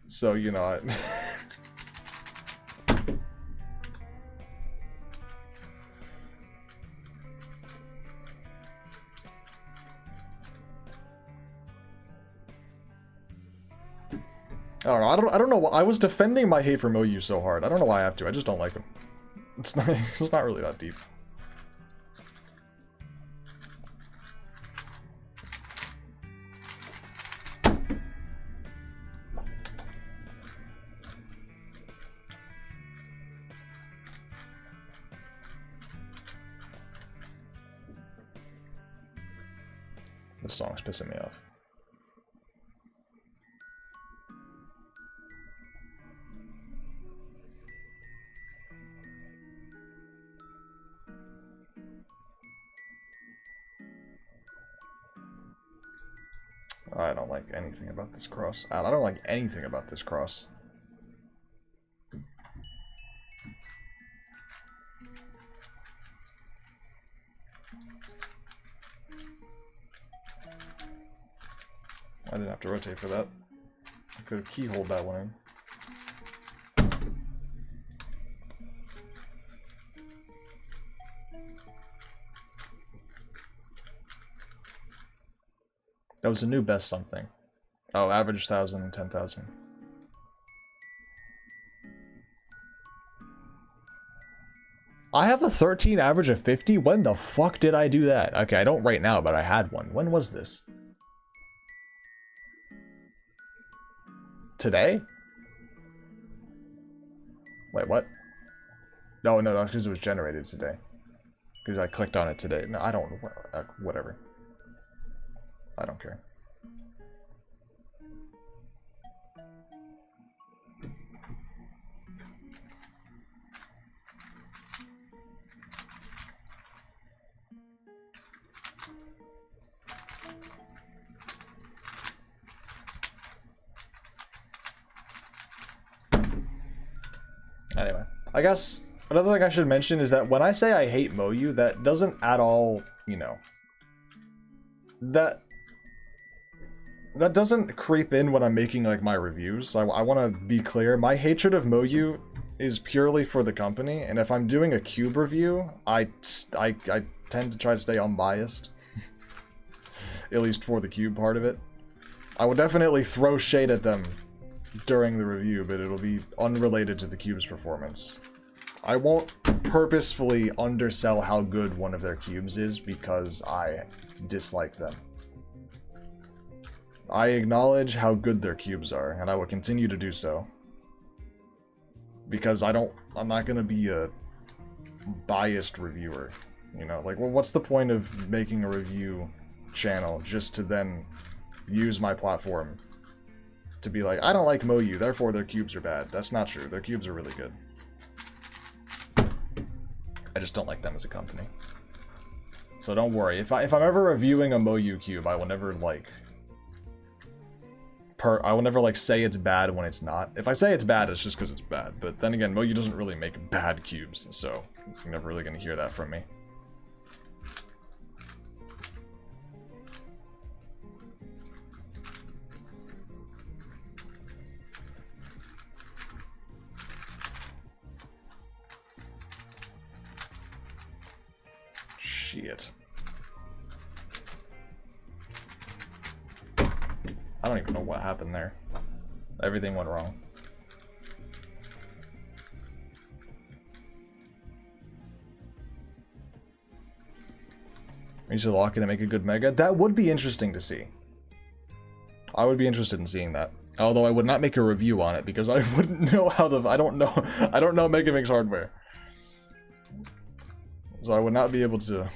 A: So, you know, I don't know. I was defending my hate for Moyu so hard. I don't know why I have to. I just don't like him. It's not really that deep. This song's pissing me off. I don't like anything about this cross. I don't like anything about this cross. I didn't have to rotate for that. I could have keyholed that one in. That was a new best something. Oh, average 1,000 and 10,000. I have a 13 average of 50? When the fuck did I do that? Okay, I don't right now, but I had one. When was this? Today? Wait, what? No, that's because it was generated today. Because I clicked on it today. No, I don't know. Whatever. I don't care. Anyway, I guess another thing I should mention is that when I say I hate Moyu, that doesn't at all, you know, that doesn't creep in when I'm making like my reviews. I want to be clear. My hatred of Moyu is purely for the company, and if I'm doing a cube review, I tend to try to stay unbiased, at least for the cube part of it. I will definitely throw shade at them during the review, but it'll be unrelated to the cube's performance. I won't purposefully undersell how good one of their cubes is because I dislike them. I acknowledge how good their cubes are, and I will continue to do so. Because I'm not gonna be a biased reviewer, you know? Like, well, what's the point of making a review channel just to then use my platform to be like, I don't like Moyu, therefore their cubes are bad. That's not true. Their cubes are really good. I just don't like them as a company. So don't worry. If I'm ever reviewing a Moyu cube, I will never like say it's bad when it's not. If I say it's bad, it's just because it's bad. But then again, Moyu doesn't really make bad cubes, so you're never really gonna hear that from me. Shit. I don't even know what happened there. Everything went wrong. You should lock it and make a good mega. That would be interesting to see. I would be interested in seeing that. Although I would not make a review on it because I wouldn't know how I don't know Megamix hardware. So I would not be able to.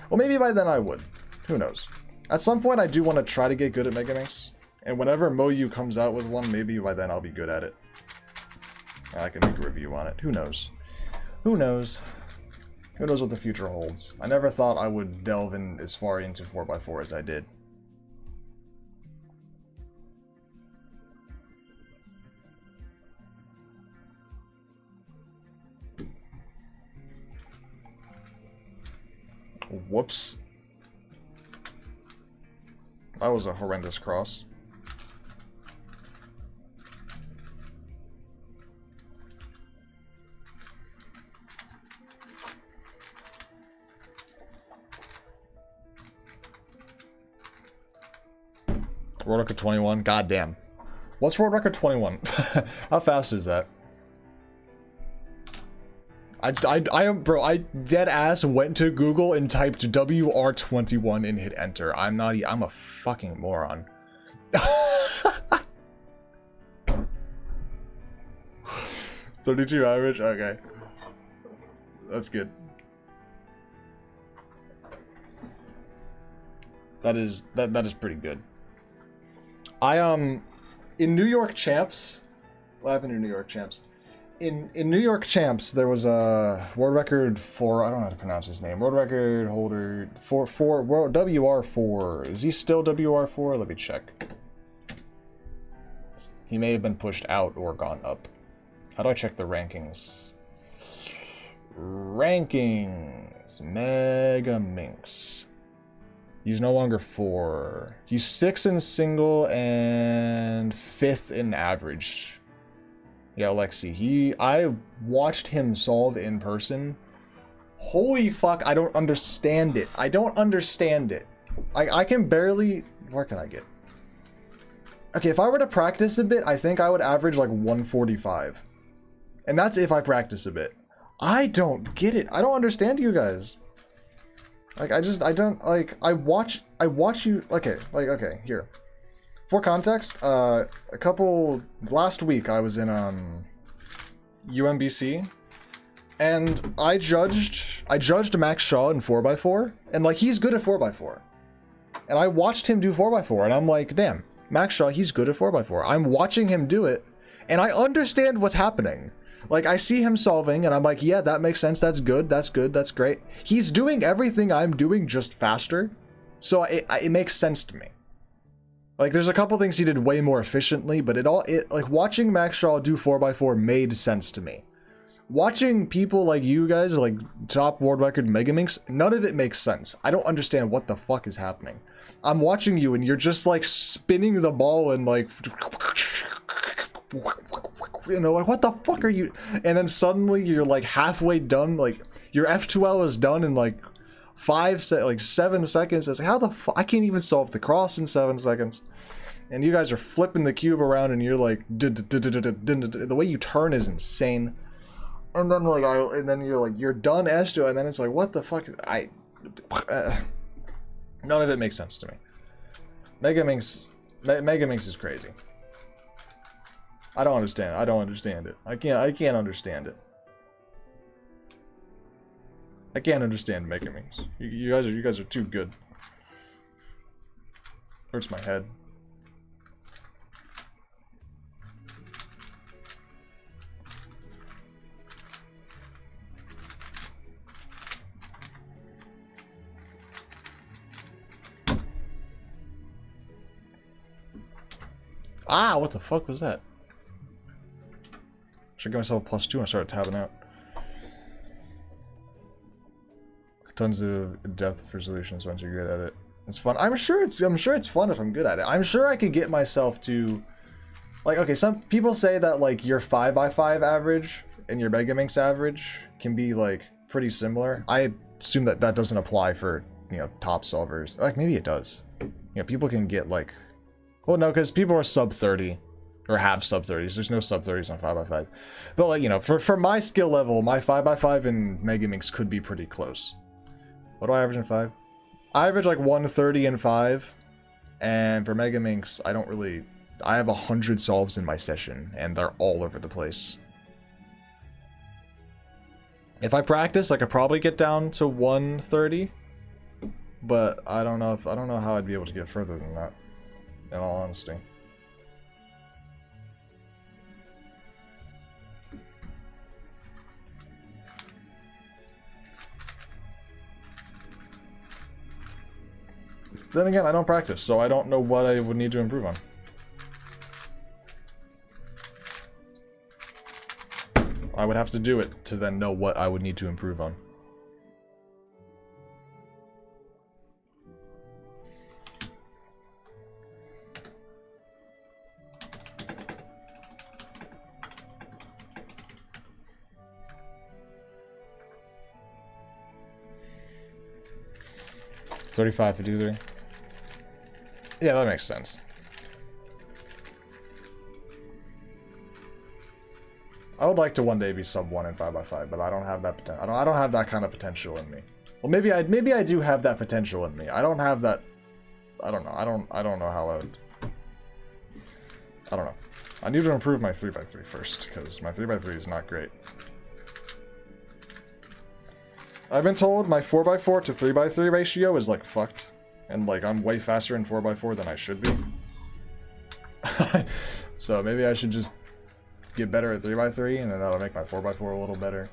A: Well, maybe by then I would. Who knows? At some point, I do want to try to get good at Megamix. And whenever Moyu comes out with one, maybe by then I'll be good at it. I can make a review on it. Who knows? Who knows? Who knows what the future holds? I never thought I would delve in as far into 4x4 as I did. Whoops. That was a horrendous cross. World record 21. Goddamn. What's world record 21? How fast is that? Bro, I dead ass went to Google and typed WR21 and hit enter. I'm a fucking moron. 32 average? Okay. That's good. That is pretty good. In New York Champs, what happened in New York Champs? In New York Champs, there was a world record for, I don't know how to pronounce his name, world record holder for world WR4. Is he still WR4? Let me check. He may have been pushed out or gone up. How do I check the rankings? Rankings. Mega Minx. He's no longer 4. He's 6 in single and 5th in average. Yeah, Lexi. I watched him solve in person. Holy fuck, I don't understand it. I don't understand it. I can barely... Where can I get? Okay, if I were to practice a bit, I think I would average like 145. And that's if I practice a bit. I don't get it. I don't understand you guys. Like, I don't, like, I watch you, okay, like, okay, here. For context, last week I was in, UMBC, and I judged Max Shaw in 4x4, and, like, he's good at 4x4. And I watched him do 4x4, and I'm like, damn, Max Shaw, he's good at 4x4. I'm watching him do it, and I understand what's happening. Like, I see him solving, and I'm like, yeah, that makes sense, that's good, that's great. He's doing everything I'm doing, just faster, so it makes sense to me. Like, there's a couple things he did way more efficiently, but like, watching Max Shaw do 4x4 made sense to me. Watching people like you guys, like, top world record Megaminx, none of it makes sense. I don't understand what the fuck is happening. I'm watching you, and you're just, like, spinning the ball and, like... You know, like, what the fuck are you? And then suddenly you're like halfway done, like your F2L is done in like 7 seconds. It's like, how the fuck? I can't even solve the cross in 7 seconds. And you guys are flipping the cube around, and you're like, the way you turn is insane. And then like, and then you're like, you're done S2, and then it's like, what the fuck? None of it makes sense to me. Megaminx is crazy. I don't understand. I don't understand it. I can't understand it. I can't understand Megaminx. You guys are too good. Hurts my head. Ah, what the fuck was that? Should give myself a +2 and start tabbing out. Tons of depth for solutions once you're good at it. It's fun. I'm sure it's fun if I'm good at it. I'm sure I could get myself to, like, okay, some people say that like your 5x5 average and your Megaminx average can be like pretty similar. I assume that that doesn't apply for, you know, top solvers. Like, maybe it does. You know, people can get like, well, no, because people are sub 30. Or have sub 30s. There's no sub 30s on 5x5. But like, you know, for my skill level, my 5x5 and Megaminx could be pretty close. What do I average in 5? I average like 130 in 5. And for Megaminx, I have 100 solves in my session, and they're all over the place. If I practice, I could probably get down to 130. But I don't know how I'd be able to get further than that, in all honesty. Then again, I don't practice, so I don't know what I would need to improve on. I would have to do it to then know what I would need to improve on. $35 for D3. Yeah, that makes sense. I would like to one day be sub 1 in 5x5, but I don't have that potential. I don't have that kind of potential in me. Well, maybe I do have that potential in me. I don't have that. I don't know. I don't know how I would. I don't know. I need to improve my 3x3 first, because my 3x3 is not great. I've been told my 4x4 to 3x3 ratio is like fucked. And like I'm way faster in 4x4 than I should be. So maybe I should just get better at 3x3 and then that'll make my 4x4 a little better.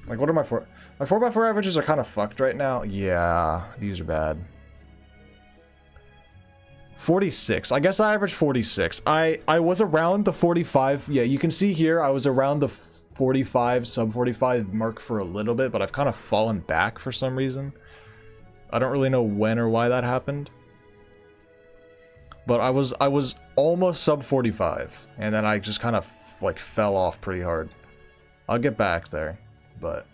A: Like what are my 4x4 averages are kind of fucked right now. Yeah, these are bad. 46. I guess I averaged 46. I was around the 45. Yeah, you can see here I was around the 45, sub 45 mark for a little bit, but I've kind of fallen back for some reason. I don't really know when or why that happened. But I was almost sub 45, and then I just kind of like fell off pretty hard. I'll get back there, but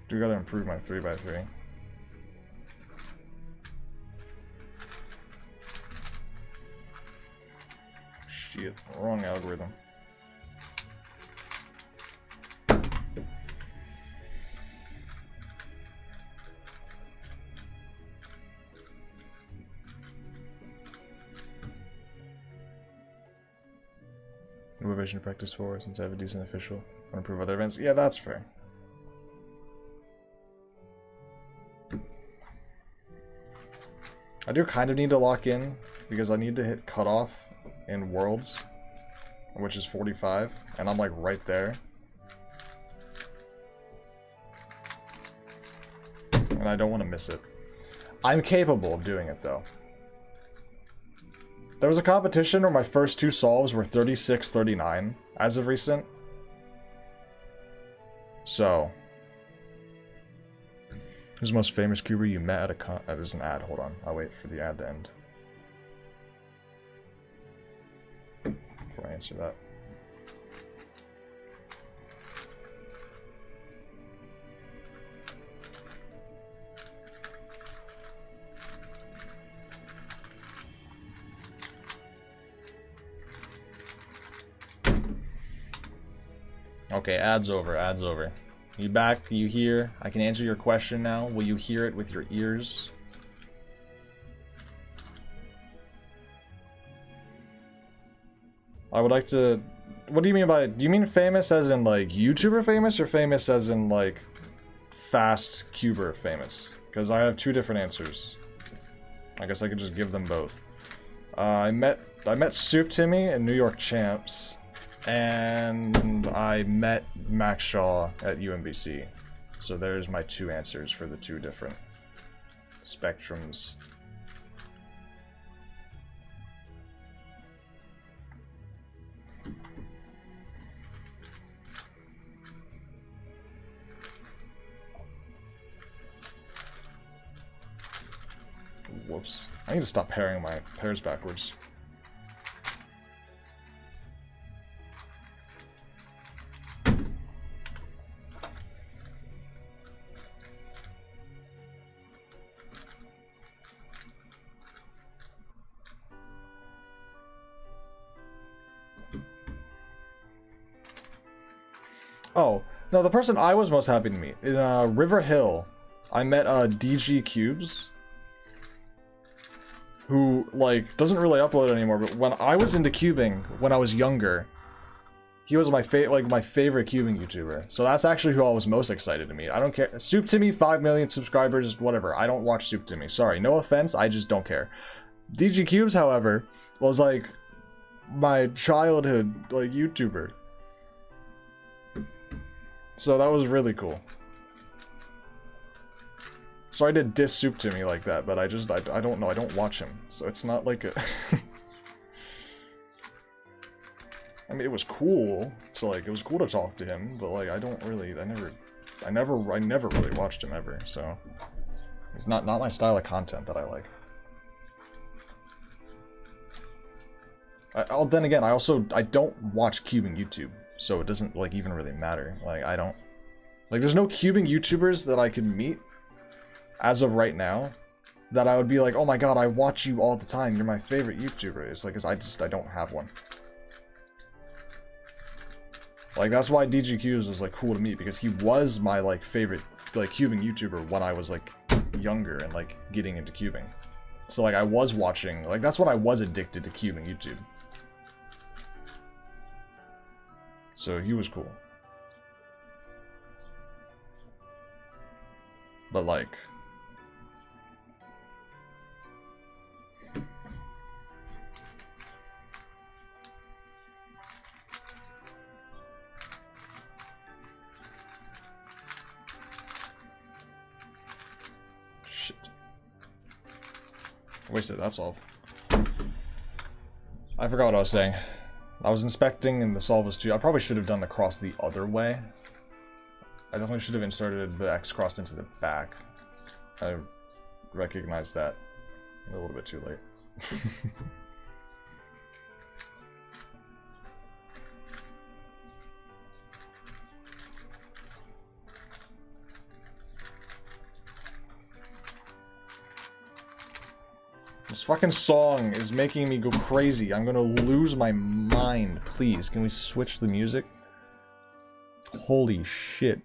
A: do gotta improve my 3x3. Shit, wrong algorithm. Motivation to practice for since I have a decent official. Want to improve other events? Yeah, that's fair. I do kind of need to lock in because I need to hit cutoff in Worlds, which is 45, and I'm like right there. And I don't want to miss it. I'm capable of doing it though. There was a competition where my first two solves were 36-39 as of recent. So, who's the most famous cuber you met at a con? That is an ad. Hold on. I'll wait for the ad to end before I answer that. Okay, ad's over, ad's over. You back, you hear? I can answer your question now. Will you hear it with your ears? I would like to... What do you mean by... Do you mean famous as in, like, YouTuber famous, or famous as in, like, fast cuber famous? Because I have two different answers. I guess I could just give them both. I met Soup Timmy in New York Champs. And I met Max Shaw at UMBC. So there's my two answers for the two different spectrums. Whoops. I need to stop pairing my pairs backwards. Oh, no, the person I was most happy to meet, in River Hill, I met DG Cubes, who, like, doesn't really upload anymore, but when I was into cubing, when I was younger, he was my favorite cubing YouTuber. So that's actually who I was most excited to meet. I don't care. Soup Timmy, 5 million subscribers, whatever. I don't watch Soup Timmy. Sorry, no offense, I just don't care. DG Cubes, however, was, like, my childhood, like, YouTuber. So that was really cool. So I did diss Soup Timmy like that, but I don't know, I don't watch him. So it's not like a... I mean, it was cool. So like, it was cool to talk to him, but like, I never really watched him ever, so... It's not my style of content that I like. Then again, I don't watch cubing YouTube. So it doesn't, like, even really matter. Like, I don't... Like, there's no cubing YouTubers that I could meet, as of right now, that I would be like, oh my god, I watch you all the time, you're my favorite YouTuber. It's like, 'cause I don't have one. Like, that's why DG Cubes was, like, cool to meet, because he was my, like, favorite, like, cubing YouTuber when I was, like, younger and, like, getting into cubing. So, like, I was watching... Like, that's when I was addicted to cubing YouTube. So he was cool. But like... Shit. I wasted that solve. I forgot what I was saying. I was inspecting and the solve was too... I probably should have done the cross the other way. I definitely should have inserted the X crossed into the back. I recognized that a little bit too late. This fucking song is making me go crazy. I'm gonna lose my mind. Please, can we switch the music? Holy shit.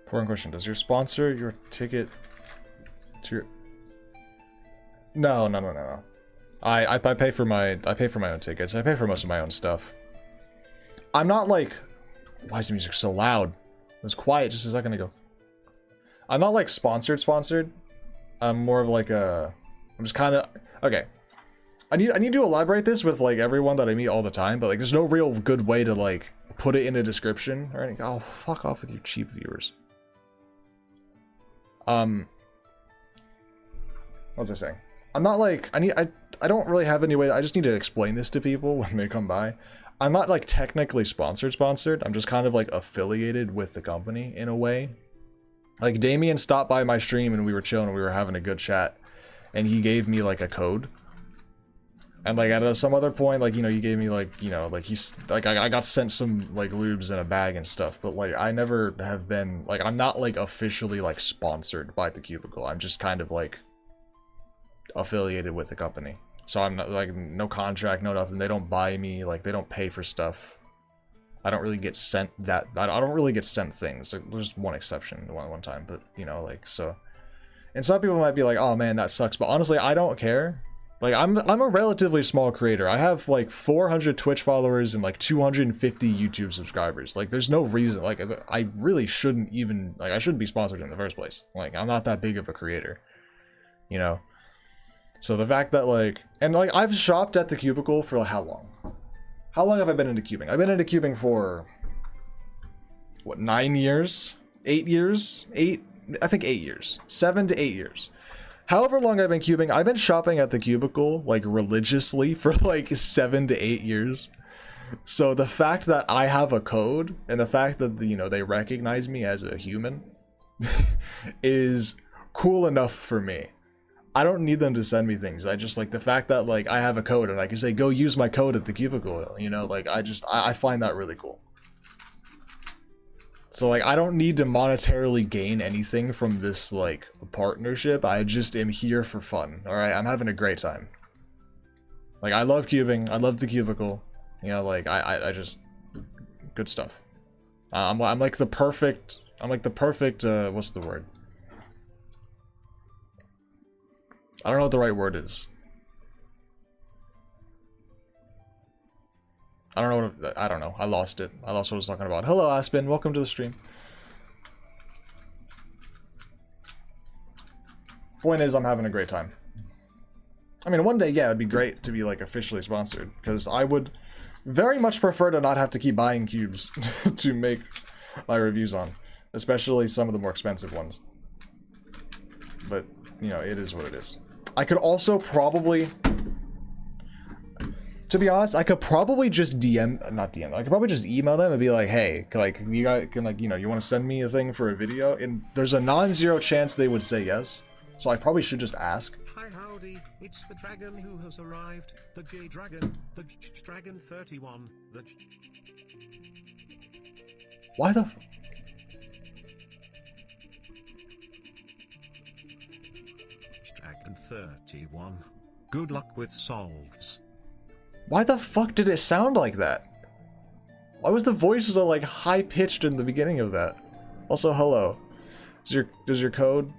A: Important question. Does your sponsor your ticket to your... No. I pay for my own tickets. I pay for most of my own stuff. I'm not like... Why is the music so loud? It was quiet just a second ago. I'm not like sponsored. I'm more of like a... I'm just kind of... Okay. I need to elaborate this with like everyone that I meet all the time, but like there's no real good way to like put it in a description or anything. Oh, fuck off with your cheap viewers. What was I saying? I'm not like... I don't really have any way... I just need to explain this to people when they come by. I'm not like technically sponsored. I'm just kind of like affiliated with the company in a way. Like Damien stopped by my stream and we were chilling and we were having a good chat and he gave me like a code. And like at some other point, like, you know, he gave me like, you know, like he's like, I got sent some like lubes in a bag and stuff, but like I never have been like, I'm not like officially like sponsored by the Cubicle. I'm just kind of like affiliated with the company. So I'm not like no contract, no nothing. They don't buy me, like they don't pay for stuff. I don't really get sent that. I don't really get sent things. Like, there's one exception, one time, but you know, like so. And some people might be like, "Oh man, that sucks," but honestly, I don't care. Like I'm a relatively small creator. I have like 400 Twitch followers and like 250 YouTube subscribers. Like there's no reason. Like I really shouldn't even like I shouldn't be sponsored in the first place. Like I'm not that big of a creator, you know. So the fact that like, and like I've shopped at the Cubicle for like how long? How long have I been into cubing? I've been into cubing for, what, 9 years? 8 years? I think 8 years. 7 to 8 years. However long I've been cubing, I've been shopping at the Cubicle like religiously for like 7 to 8 years. So the fact that I have a code and the fact that, you know, they recognize me as a human is cool enough for me. I don't need them to send me things. I just like the fact that like I have a code and I can say, go use my code at the Cubicle, you know, like I find that really cool. So like I don't need to monetarily gain anything from this like partnership. I just am here for fun. All right, I'm having a great time. Like I love cubing. I love the Cubicle. You know, like I just good stuff. I'm like the perfect. What's the word? I don't know what the right word is. I don't know. I lost it. I lost what I was talking about. Hello, Aspen. Welcome to the stream. Point is, I'm having a great time. I mean, one day, yeah, it'd be great to be like officially sponsored because I would very much prefer to not have to keep buying cubes to make my reviews on, especially some of the more expensive ones. But, you know, it is what it is. I could also probably, to be honest, I could probably just I could probably just email them and be like, hey, you guys can like, you know, you want to send me a thing for a video? And there's a non-zero chance they would say yes. So I probably should just ask.
B: Hi, howdy, it's the dragon who has arrived, the gay dragon, the dragon 31, the
A: Why the...
B: dragon 31. Good luck with solves.
A: Why the fuck did it sound like that? Why was the voice so like high pitched in the beginning of that? Also, hello. Does your code?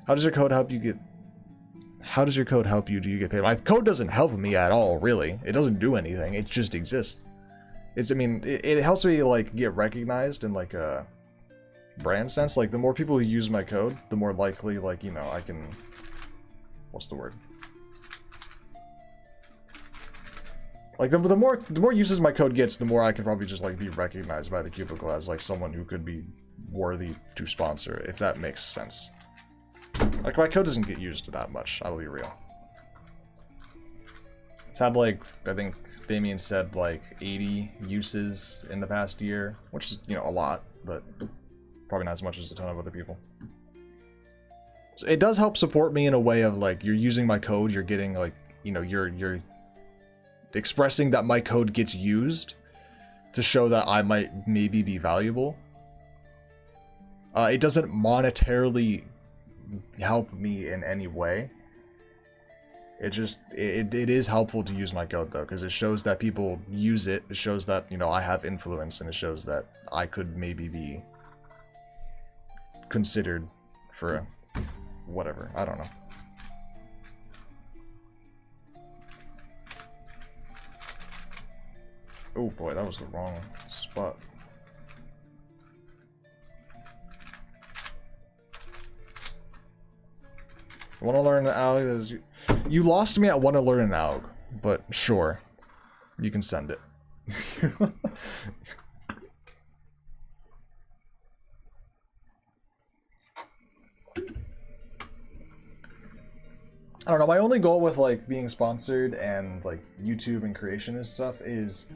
A: How does your code help you get... How does your code help you? Do you get paid? My code doesn't help me at all, really. It doesn't do anything. It just exists. I mean, it helps me, like, get recognized in, like, a brand sense. Like, the more people who use my code, the more likely, like, you know, I can... What's the word? Like, the more uses my code gets, the more I can probably just, like, be recognized by the Cubicle as, like, someone who could be worthy to sponsor, if that makes sense. Like, my code doesn't get used that much, I'll be real. It's had, like, I think Damien said, like, 80 uses in the past year, which is, you know, a lot, but probably not as much as a ton of other people. So it does help support me in a way of, like, you're using my code, you're getting, like, you know, you're expressing that my code gets used to show that I might maybe be valuable. It doesn't monetarily help me in any way. It just it is helpful to use my code though, because it shows that people use it. It shows that, you know, I have influence, and it shows that I could maybe be considered for a whatever. I don't know. Oh boy, that was the wrong spot. Want to learn an ALG? You lost me at want to learn an ALG, but sure, you can send it. I don't know, my only goal with, like, being sponsored and, like, YouTube and creation and stuff is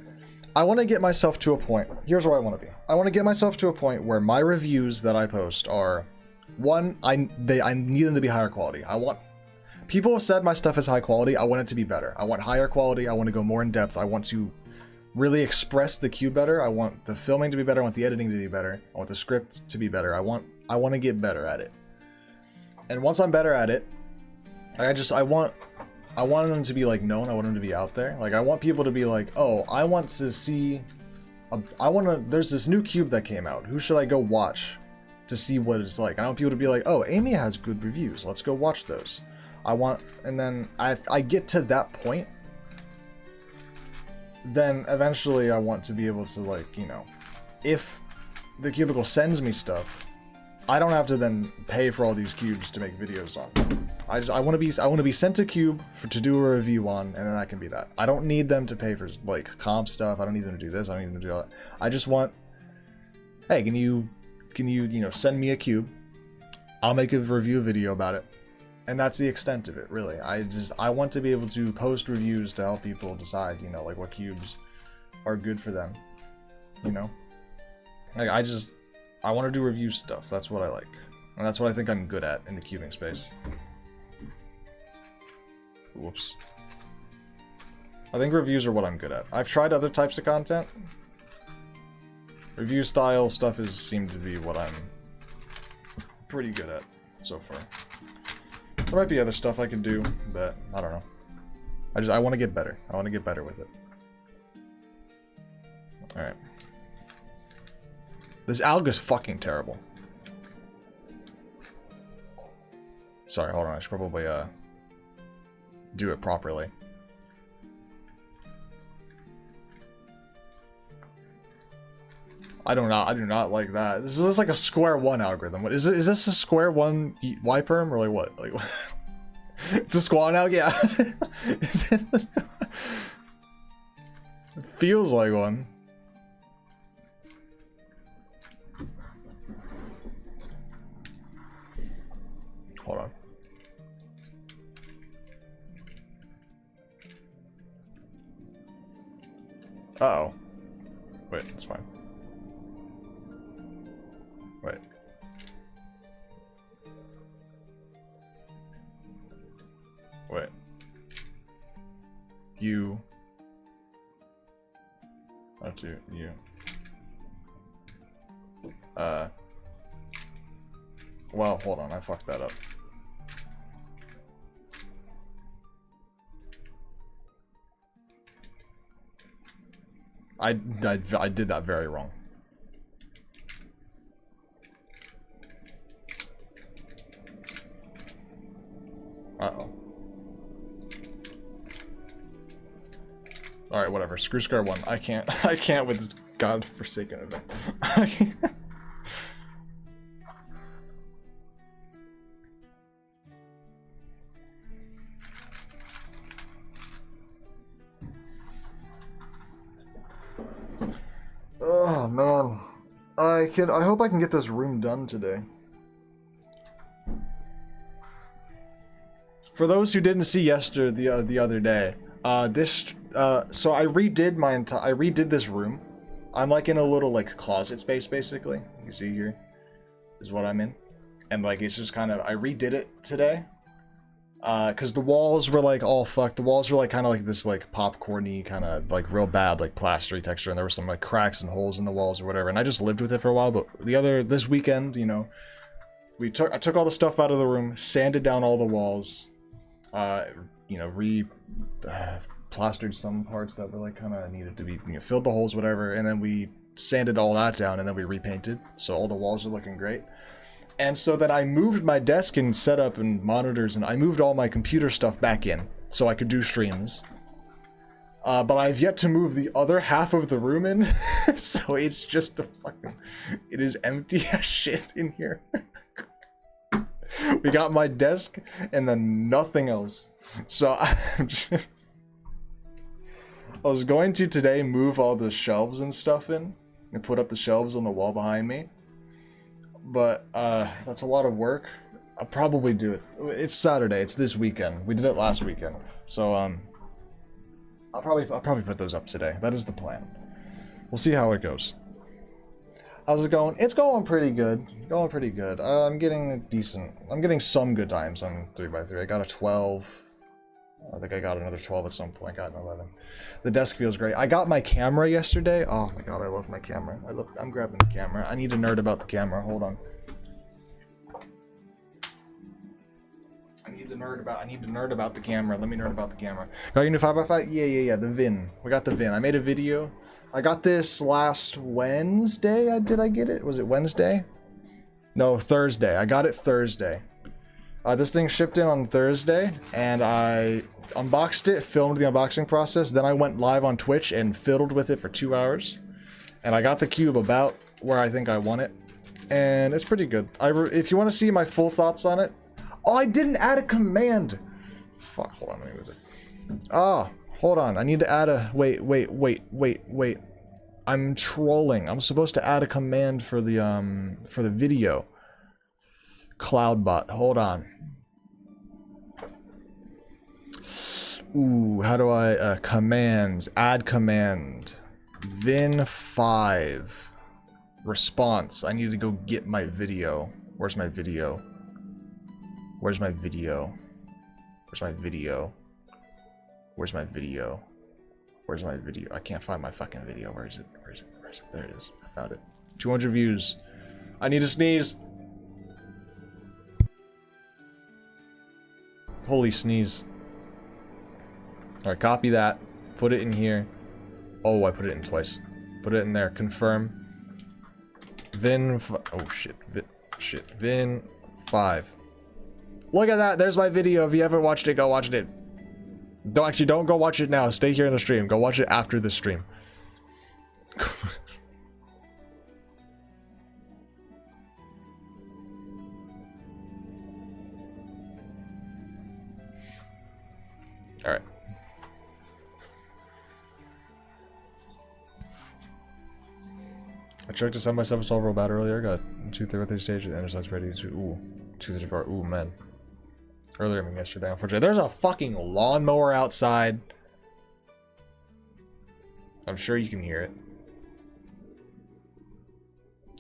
A: I want to get myself to a point. Here's where I want to be. I want to get myself to a point where my reviews that I post are, one, I need them to be higher quality. People have said my stuff is high quality. I want it to be better. I want higher quality. I want to go more in depth. I want to really express the cube better. I want the filming to be better. I want the editing to be better. I want the script to be better. I want to get better at it. And once I'm better at it, I want them to be, like, known. I want them to be out there. Like, I want people to be like, oh, I want to see, there's this new cube that came out. Who should I go watch to see what it's like? I want people to be like, oh, Amy has good reviews. Let's go watch those. And then I get to that point, then eventually I want to be able to, like, you know, if the Cubicle sends me stuff, I don't have to then pay for all these cubes to make videos on. I want to be sent a cube to do a review on, and then that can be that. I don't need them to pay for, like, comp stuff. I don't need them to do this. I don't need them to do that. I just want, hey, can you know, send me a cube? I'll make a review video about it. And that's the extent of it, really. I want to be able to post reviews to help people decide, you know, like, what cubes are good for them, you know? Like, I want to do review stuff. That's what I like. And that's what I think I'm good at in the cubing space. Whoops. I think reviews are what I'm good at. I've tried other types of content. Review style stuff seemed to be what I'm pretty good at so far. There might be other stuff I can do, but I don't know. I want to get better. I want to get better with it. Alright. This ALG is fucking terrible. Sorry, hold on. I should probably do it properly. I do not like that. This is like a square one algorithm. What is it? Is this a square one Y perm or like what? Like it's a squat alg? Yeah. Is it? It feels like one. Hold on. Uh-oh. Wait, it's fine. Wait. Wait. You. That's you. You. Well, hold on. I fucked that up. I did that very wrong. Uh-oh. Alright, whatever. Screw Scar 1. I can't with this godforsaken event. Oh, man. I hope I can get this room done today. For those who didn't see yesterday, the other day, so I redid this room. I'm like in a little like closet space basically. You can see here is what I'm in, and like it's just kind of I redid it today, because the walls were like all fucked. The walls were like kind of like this like popcorny kind of like real bad like plastery texture, and there were some like cracks and holes in the walls or whatever. And I just lived with it for a while. But this weekend, you know, I took all the stuff out of the room, sanded down all the walls. You know, plastered some parts that were like kind of needed to be, you know, filled the holes, whatever, and then we sanded all that down, and then we repainted, so all the walls are looking great. And so then I moved my desk and setup and monitors, and I moved all my computer stuff back in so I could do streams. But I've yet to move the other half of the room in, so it's just it is empty as shit in here. We got my desk and then nothing else. So I was going to today move all the shelves and stuff in and put up the shelves on the wall behind me. But that's a lot of work. I'll probably do it. It's Saturday. It's this weekend. We did it last weekend. So I'll probably put those up today. That is the plan. We'll see how it goes. How's it going? It's going pretty good. Going pretty good. I'm getting some good times on 3x3. I got a 12. I think I got another 12 at some point. I got an 11. The desk feels great. I got my camera yesterday. Oh my god, I love my camera. I'm grabbing the camera. I need to nerd about the camera. Hold on. I need to nerd about the camera. Let me nerd about the camera. Got your new 5x5? Yeah. The VIN. We got the VIN. I made a video. I got this last Wednesday. Did I get it? Was it Wednesday? No, Thursday. I got it Thursday. This thing shipped in on Thursday, and I unboxed it, filmed the unboxing process. Then I went live on Twitch and fiddled with it for 2 hours. And I got the cube about where I think I want it. And it's pretty good. If you want to see my full thoughts on it. Oh, I didn't add a command. Fuck, hold on, let me move it. Oh. Hold on, I need to add a... Wait. I'm trolling. I'm supposed to add a command for the video. Cloudbot, hold on. Ooh, how do I... commands, add command. Vin5. Response, I need to go get my video. Where's my video? Where's my video? Where's my video? Where's my video? Where's my video? I can't find my fucking video. Where is it? Where is it? Where is it? There it is. I found it. 200 views. I need to sneeze. Holy sneeze. Alright, copy that. Put it in here. Oh, I put it in twice. Put it in there. Confirm. Oh shit. Vin 5. Look at that. There's my video. If you haven't watched it, go watch it. Don't go watch it now. Stay here in the stream. Go watch it after the stream. Alright. I checked a 7x7 roll bat earlier. Got 2/3 stage at the intersects ready to. Ooh. 234. Ooh, man. Earlier than yesterday, unfortunately. There's a fucking lawnmower outside. I'm sure you can hear it.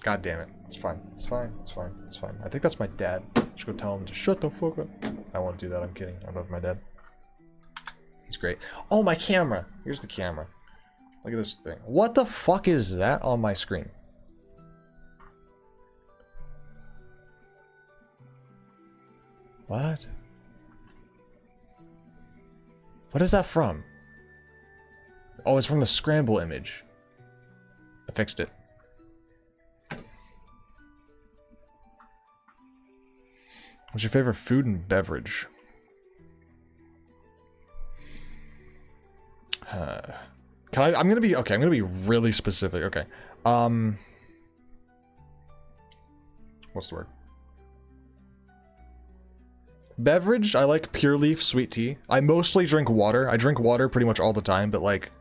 A: God damn it. It's fine. It's fine. It's fine. It's fine. I think that's my dad. I should go tell him to shut the fuck up. I won't do that. I'm kidding. I love my dad. He's great. Oh, my camera. Here's the camera. Look at this thing. What the fuck is that on my screen? What? What is that from? Oh, it's from the scramble image. I fixed it. What's your favorite food and beverage? Can I? I'm gonna be okay. I'm gonna be really specific. Okay. What's the word? Beverage. I like Pure Leaf sweet tea. I mostly drink water. I drink water pretty much all the time, but like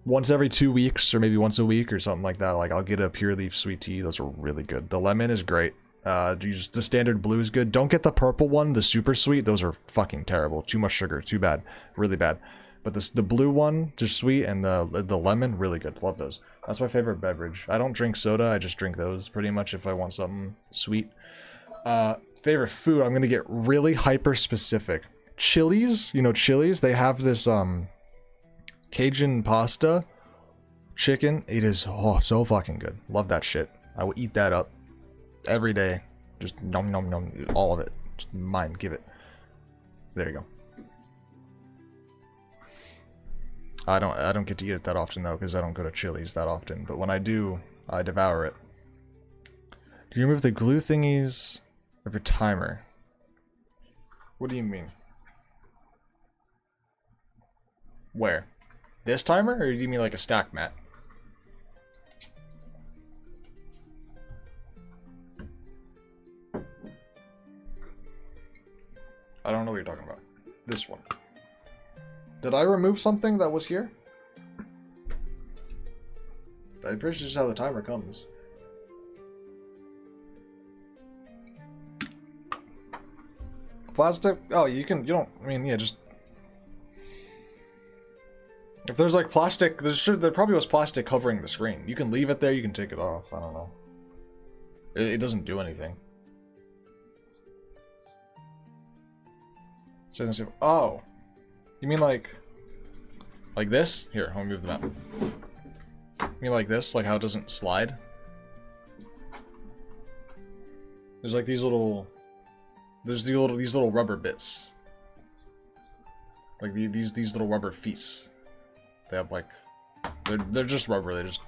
A: once every 2 weeks or maybe once a week or something like that, like I'll get a Pure Leaf sweet tea. Those are really good. The lemon is great. The standard blue is good. Don't get the purple one, the super sweet. Those are fucking terrible. Too much sugar. Too bad. Really bad. But the blue one, just sweet, and the lemon, really good. Love those. That's my favorite beverage. I don't drink soda. I just drink those pretty much if I want something sweet. Favorite food. I'm gonna get really hyper specific. Chili's. You know Chili's. They have this Cajun pasta chicken. It is so fucking good. Love that shit. I will eat that up every day. Just nom nom nom. All of it. Just mine. Give it. There you go. I don't get to eat it that often though, because I don't go to Chili's that often. But when I do, I devour it. Do you remove the glue thingies of your timer? What do you mean? Where? This timer, or do you mean like a stack mat? I don't know what you're talking about. This one. Did I remove something that was here? I'm pretty sure this is how the timer comes. Plastic? Oh, you don't, I mean, yeah, just... If there's like plastic, there probably was plastic covering the screen. You can leave it there, you can take it off, I don't know. It doesn't do anything. So, oh. You mean like this? Here, let me move the map. You mean like this? Like how it doesn't slide? There's like these little... There's these little rubber bits. Like these little rubber feet. They have like... They're just rubber, they just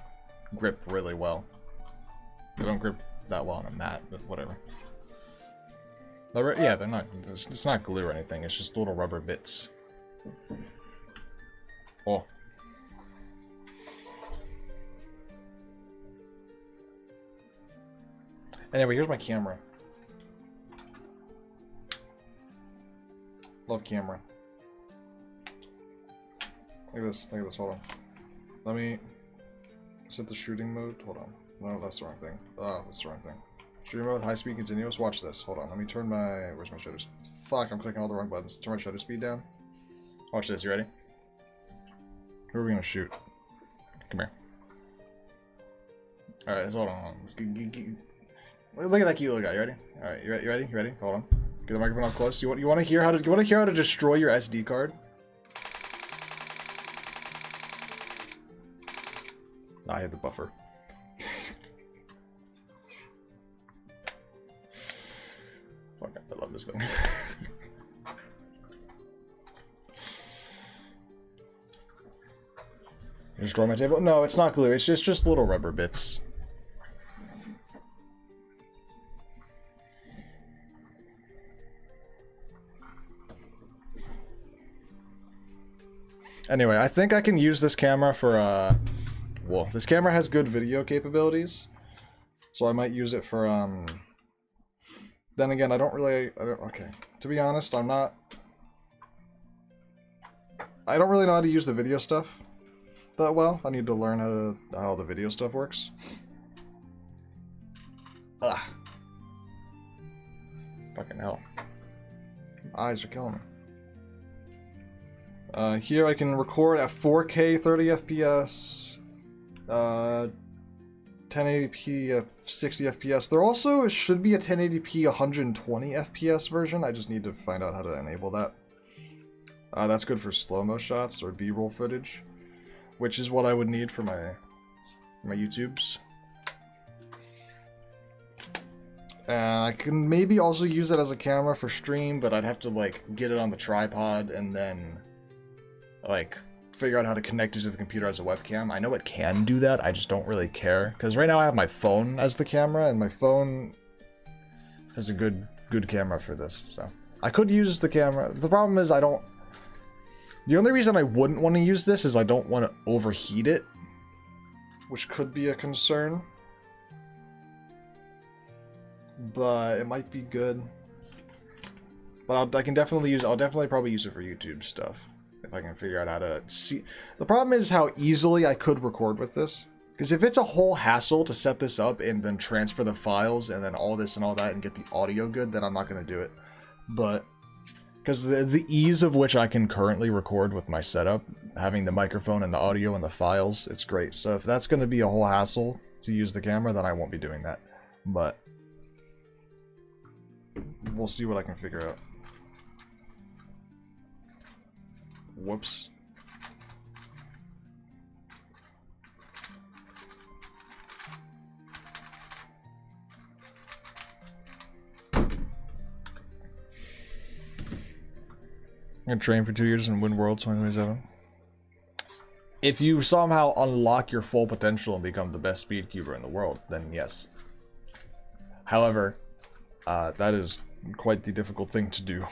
A: grip really well. They don't grip that well on a mat, but whatever. Yeah, they're not... It's not glue or anything, it's just little rubber bits. Oh. Anyway, here's my camera. Love camera. Look at this, hold on. Let me set the shooting mode. Hold on. No, that's the wrong thing. That's the wrong thing. Shooting mode, high speed continuous. Watch this. Hold on. Let me turn my... Where's my shutter speed? Fuck, I'm clicking all the wrong buttons. Turn my shutter speed down. Watch this. You ready? Who are we gonna shoot? Come here. Alright, so hold on. Let's look at that cute little guy. You ready? Alright, you ready? You ready? Hold on. Get the microphone up close. You want to hear how to destroy your SD card? I hit the buffer. Fuck, I love this thing. Destroy my table? No, it's not glue. It's just little rubber bits. Anyway, I think I can use this camera for well, this camera has good video capabilities, so I might use it for then again, okay. To be honest, I don't really know how to use the video stuff that well. I need to learn how the video stuff works. Ugh. Fucking hell. My eyes are killing me. Here I can record at 4K 30 FPS, 1080p at 60 FPS. There also should be a 1080p 120 FPS version. I just need to find out how to enable that. That's good for slow-mo shots or B-roll footage, which is what I would need for my YouTubes. And I can maybe also use it as a camera for stream, but I'd have to like get it on the tripod and then like figure out how to connect it to the computer as a webcam. I know it can do that, I just don't really care, because right now I have my phone as the camera, and my phone has a good camera for this, so I could use the camera. The problem is I don't The only reason I wouldn't want to use this is I don't want to overheat it, which could be a concern. But it might be good. But I can definitely use. I'll definitely probably use it for YouTube stuff if I can figure out how to see. The problem is how easily I could record with this. Because if it's a whole hassle to set this up and then transfer the files and then all this and all that and get the audio good, then I'm not going to do it. But because the ease of which I can currently record with my setup, having the microphone and the audio and the files, it's great. So if that's going to be a whole hassle to use the camera, then I won't be doing that. But we'll see what I can figure out. Whoops. I'm gonna train for 2 years and win World 2027. If you somehow unlock your full potential and become the best speedcuber in the world, then yes. However, that is quite the difficult thing to do.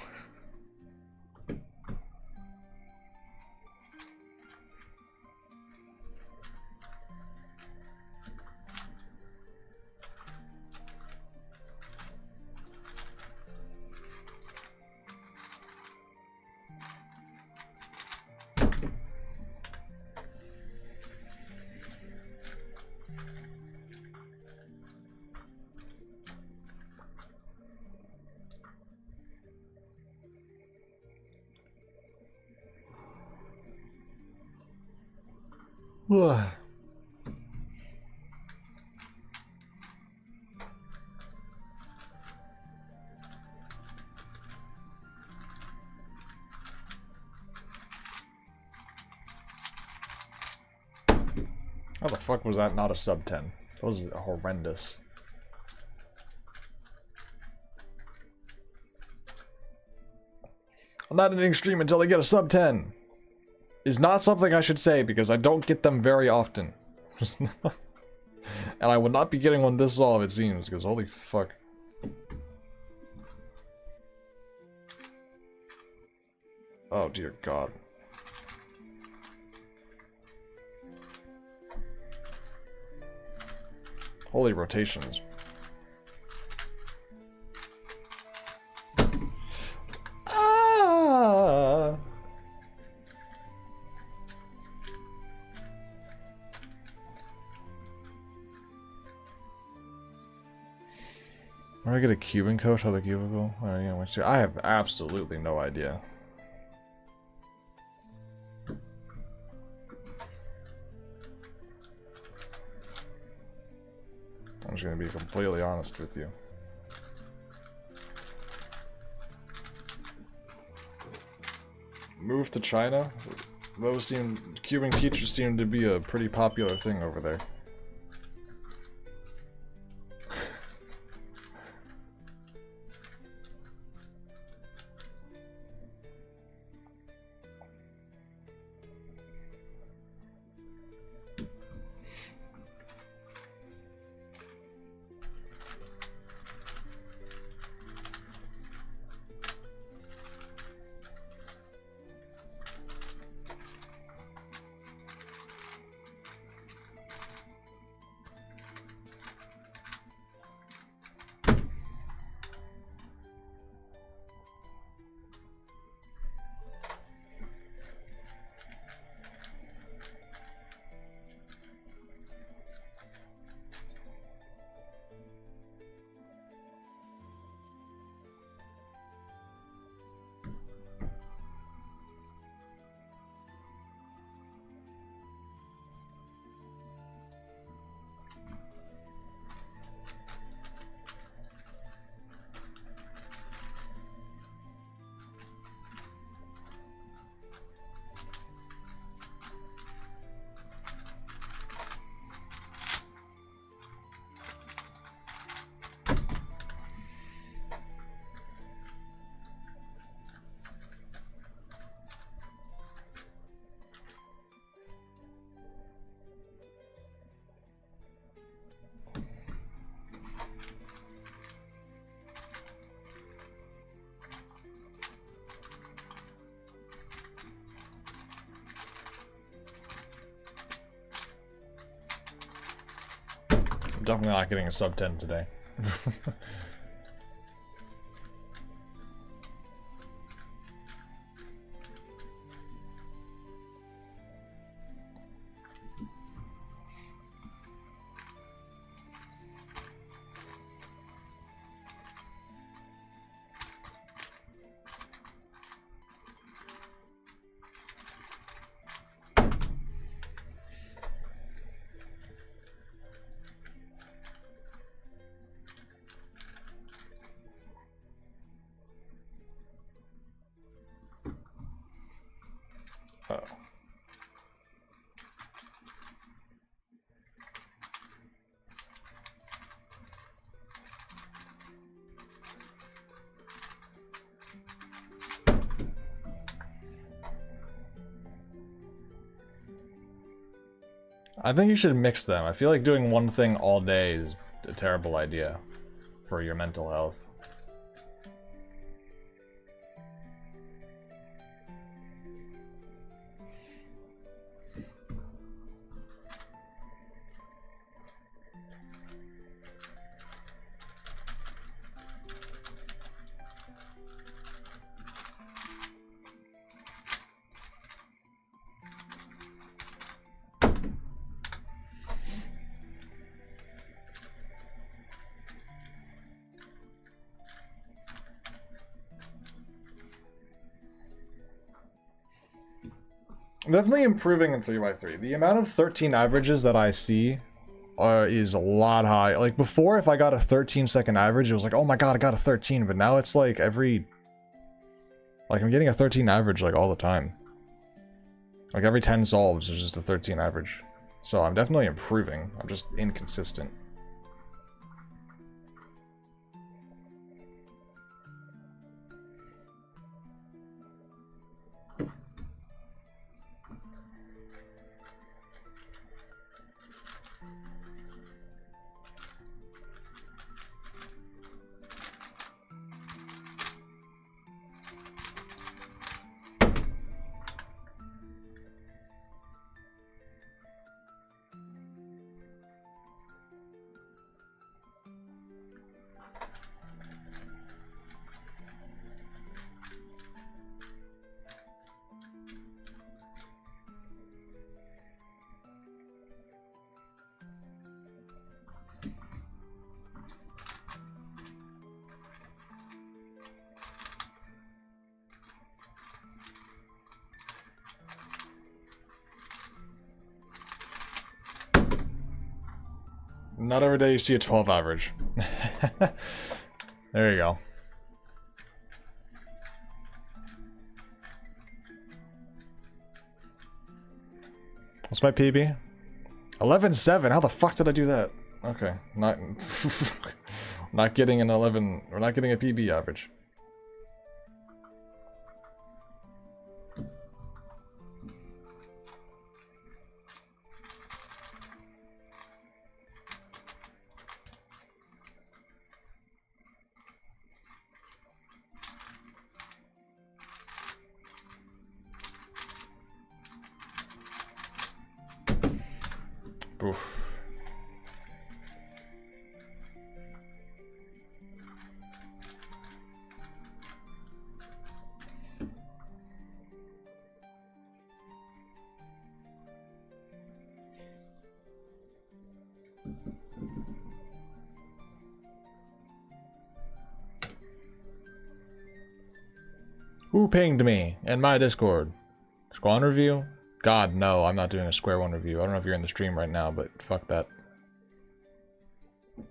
A: How the fuck was that not a sub 10? That was horrendous. I'm not an extreme until I get a sub 10. Is not something I should say because I don't get them very often. And I would not be getting one this all, it seems, because holy fuck. Oh dear god. Holy rotations. Ah! Where do I get a Cuban coach? How the cubicle? Oh, yeah, I have absolutely no idea. I'm just gonna be completely honest with you. Move to China? Cuban teachers seem to be a pretty popular thing over there. I'm definitely not getting a sub 10 today. Oh. I think you should mix them. I feel like doing one thing all day is a terrible idea for your mental health. Definitely improving in 3x3. The amount of 13 averages that I see is a lot high. Like before, if I got a 13-second average, it was like, oh my god, I got a 13. But now it's like every... Like I'm getting a 13 average like all the time. Like every 10 solves, there's just a 13 average. So I'm definitely improving. I'm just inconsistent. Not every day you see a 12 average. There you go. What's my PB? 11.7. How the fuck did I do that? Okay, not not getting an 11. We're not getting a PB average. Oof. Who pinged me in my Discord? Squad review? God, no, I'm not doing a Square One review. I don't know if you're in the stream right now, but fuck that. I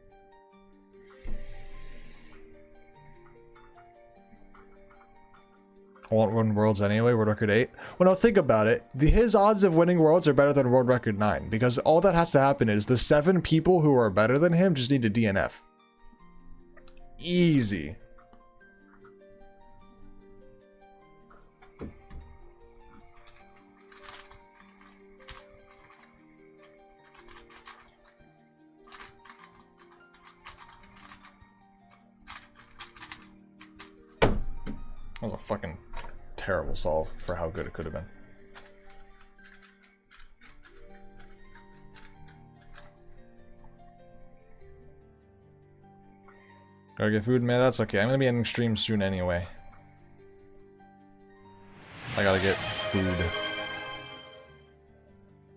A: won't win Worlds anyway, World Record 8. Well, no, think about it. His odds of winning Worlds are better than World Record 9, because all that has to happen is the 7 people who are better than him just need to DNF. Easy. That was a fucking terrible solve for how good it could have been. Gotta get food, man. That's okay. I'm gonna be ending stream soon anyway. I gotta get food.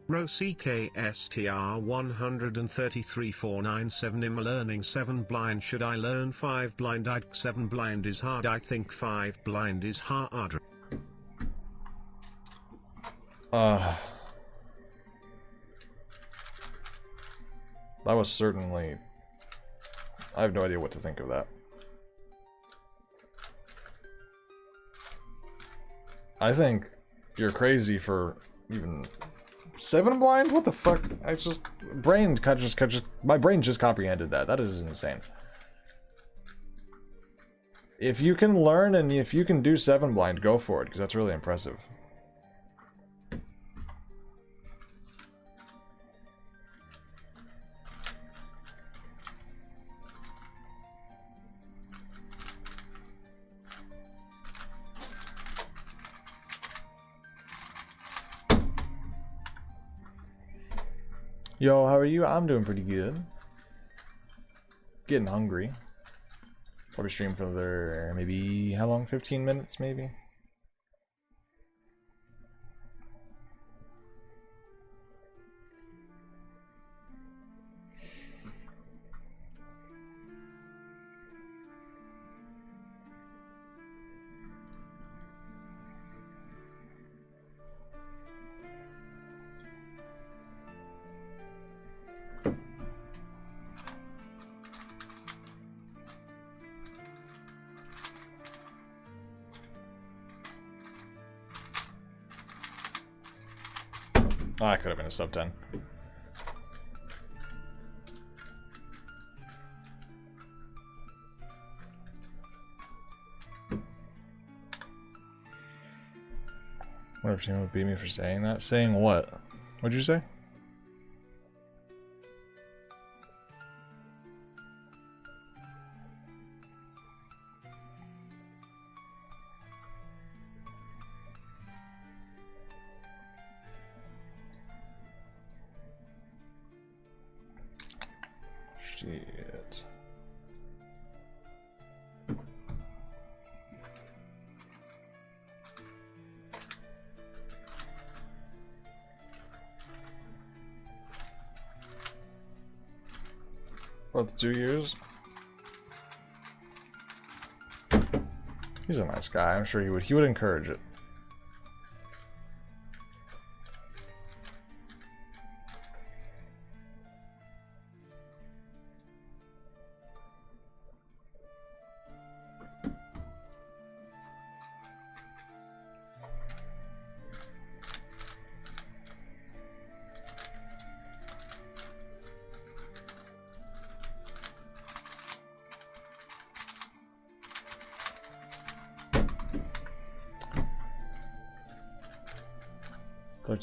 B: RoCKSTR 133497 I'm learning 7 blind. Should I learn 5 blind? 7 blind is hard. I think 5 blind is harder.
A: That was certainly... I have no idea what to think of that. I think you're crazy for even 7 blind? What the fuck? I just... my brain just comprehended that. That is insane. If you can learn and if you can do 7 blind, go for it, because that's really impressive. Yo, how are you? I'm doing pretty good. Getting hungry. Probably stream for another, maybe, how long? 15 minutes, maybe? Oh, I could have been a sub 10. Wonder if someone would beat me for saying that. Saying what? What'd you say? Shit. About the 2 years? He's a nice guy. I'm sure he would encourage it.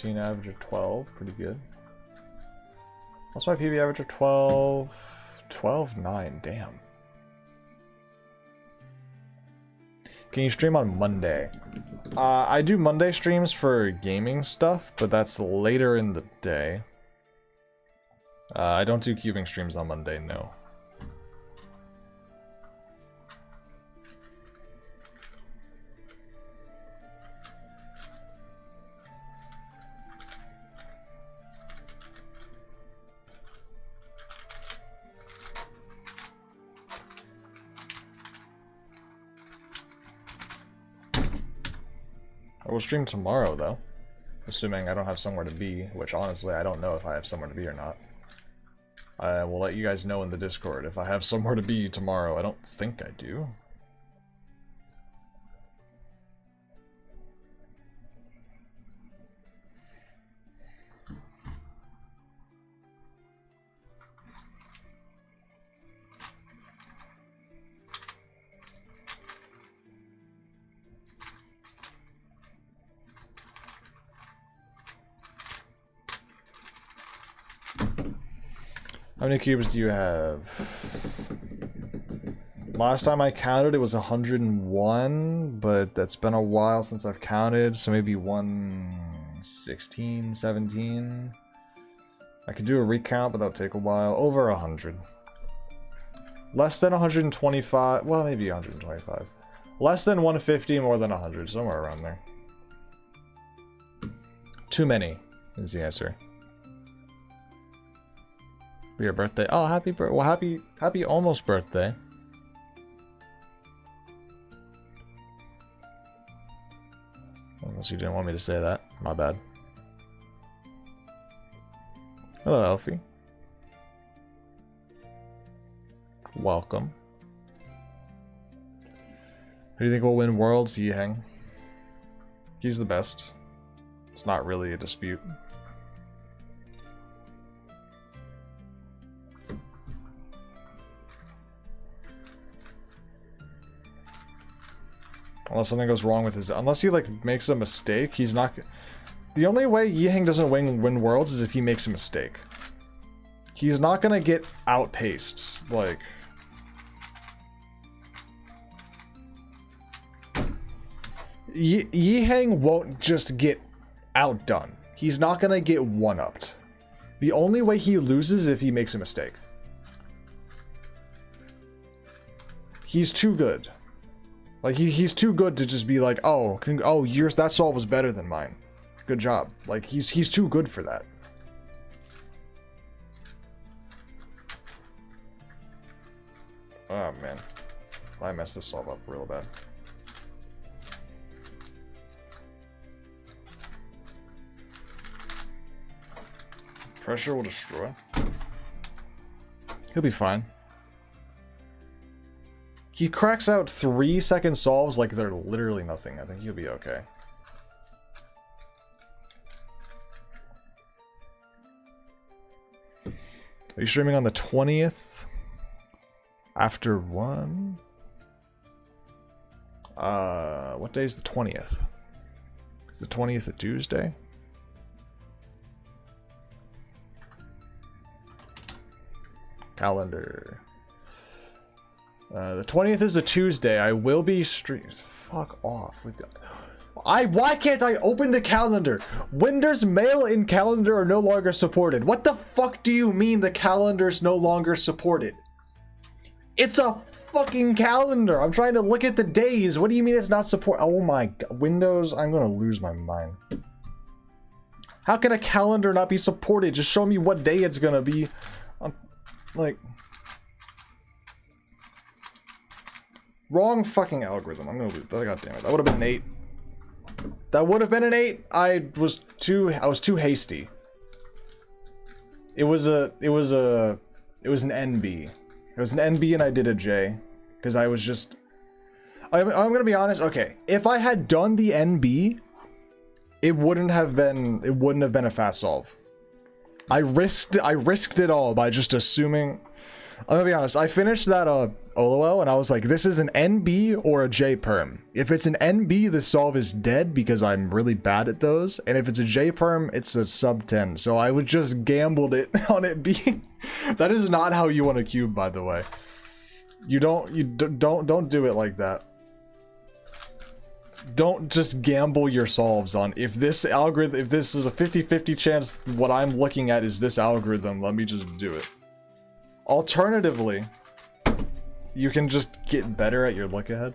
A: Average of 12, pretty good. What's my PB average of 12? 12.9, damn. Can you stream on Monday? I do Monday streams for gaming stuff, but that's later in the day. I don't do cubing streams on Monday, no. I will stream tomorrow, though. Assuming I don't have somewhere to be, which honestly, I don't know if I have somewhere to be or not. I will let you guys know in the Discord if I have somewhere to be tomorrow. I don't think I do. How many cubes do you have? Last time I counted, it was 101, but that's been a while since I've counted, so maybe 116, 17. I could do a recount, but that'll take a while. Over 100. Less than 125. Well, maybe 125. Less than 150, more than 100. Somewhere around there. Too many is the answer. For your birthday. Oh, happy almost birthday. Unless you didn't want me to say that. My bad. Hello, Elfie. Welcome. Who do you think will win Worlds? Yiheng. He's the best. It's not really a dispute. Unless something goes wrong with his... Unless he, like, makes a mistake, he's not... The only way Yiheng doesn't win Worlds is if he makes a mistake. He's not gonna get outpaced. Like... Yiheng won't just get outdone. He's not gonna get one-upped. The only way he loses is if he makes a mistake. He's too good. Like, he's too good to just be like, oh, yours, that solve was better than mine. Good job. Like, he's too good for that. Oh, man. I messed this solve up real bad. Pressure will destroy. He'll be fine. He cracks out 3-second solves like they're literally nothing. I think he'll be okay. Are you streaming on the 20th? After 1? What day is the 20th? Is the 20th a Tuesday? Calendar. The 20th is a Tuesday. I will be fuck off with that. Why can't I open the calendar? Windows Mail in calendar are no longer supported. What the fuck do you mean the calendar's no longer supported? It's a fucking calendar. I'm trying to look at the days. What do you mean it's not support? Oh my god. Windows, I'm gonna lose my mind. How can a calendar not be supported? Just show me what day it's gonna be. Like... Wrong fucking algorithm. I'm gonna lose. God damn it. That would have been an 8. That would have been an 8. I was too hasty. It was an NB. It was an NB and I did a J. Because I was just... I'm gonna be honest. Okay. If I had done the NB, it wouldn't have been a fast solve. I risked it all by just assuming... I'm gonna be honest, I finished that OLOL and I was like, this is an NB or a J perm. If it's an NB, the solve is dead because I'm really bad at those. And if it's a J perm, it's a sub 10. So I would just gambled it on it being... That is not how you want to cube, by the way. You don't do it like that. Don't just gamble your solves on if this algorithm, if this is a 50-50 chance what I'm looking at is this algorithm, let me just do it. Alternatively, you can just get better at your look ahead.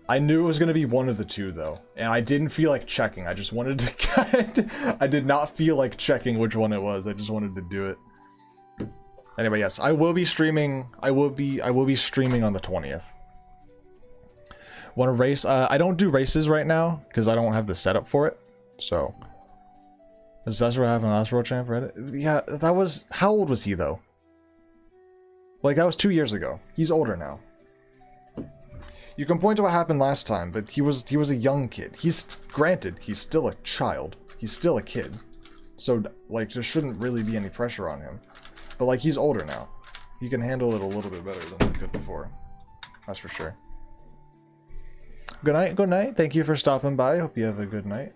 A: I knew it was going to be one of the two though, and I didn't feel like checking. I just wanted to I did not feel like checking which one it was. I just wanted to do it. Anyway, yes, I will be streaming. I will be streaming on the 20th. Want to race? I don't do races right now because I don't have the setup for it. So, is that what happened last World Champ? Reddit? Yeah, that was. How old was he though? Like, that was 2 years ago. He's older now. You can point to what happened last time, but he was a young kid. Granted, he's still a child. He's still a kid. So, like, there shouldn't really be any pressure on him. But, like, he's older now. He can handle it a little bit better than he could before. That's for sure. Good night, good night. Thank you for stopping by. Hope you have a good night.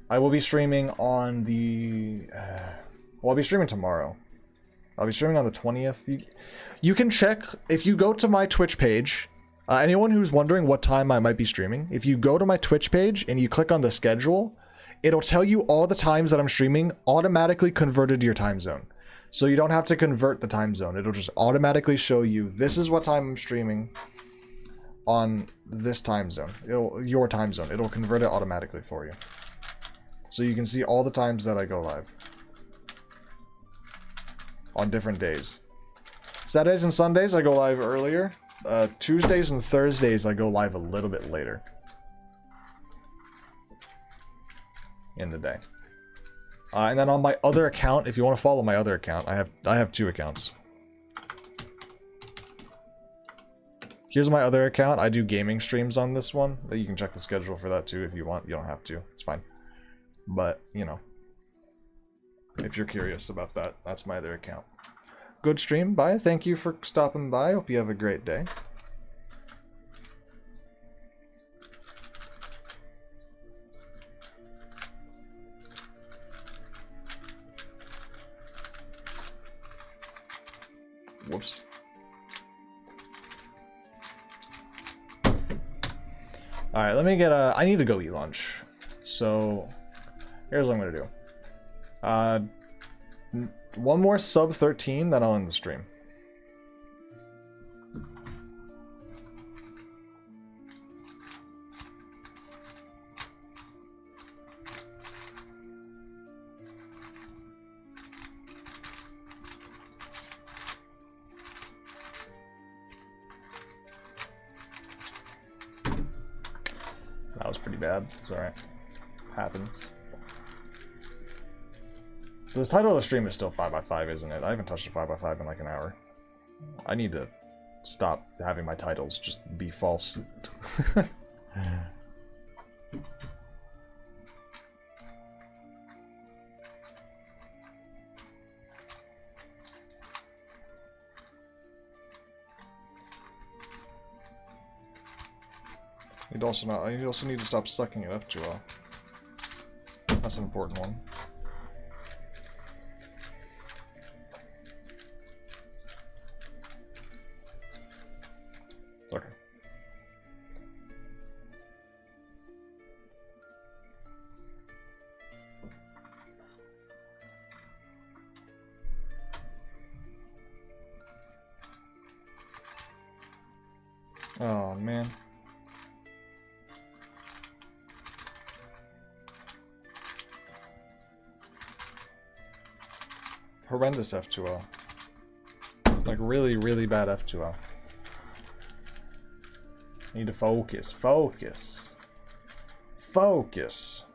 A: I will be streaming on the... well, I'll be streaming tomorrow. I'll be streaming on the 20th. You can check, if you go to my Twitch page, anyone who's wondering what time I might be streaming, if you go to my Twitch page and you click on the schedule, it'll tell you all the times that I'm streaming automatically converted to your time zone. So you don't have to convert the time zone. It'll just automatically show you, this is what time I'm streaming on this time zone. Your time zone. It'll convert it automatically for you. So you can see all the times that I go live. On different days. Saturdays and Sundays I go live earlier. Tuesdays and Thursdays I go live a little bit later. In the day. And then on my other account, if you want to follow my other account, I have 2 accounts. Here's my other account. I do gaming streams on this one. You can check the schedule for that too if you want. You don't have to. It's fine. But, you know. If you're curious about that, that's my other account. Good stream. Bye. Thank you for stopping by. Hope you have a great day. Whoops. Alright, let me get a... I need to go eat lunch. So, here's what I'm gonna do. One more sub 13, then I'll end the stream. That was pretty bad. It's alright. Happens. This title of the stream is still 5x5, isn't it? I haven't touched a 5x5 in like an hour. I need to stop having my titles just be false. You also need to stop sucking it up too well. That's an important one. Okay. Oh man. Horrendous F2L. Like really, really bad F2L. Need to focus. Focus. Focus.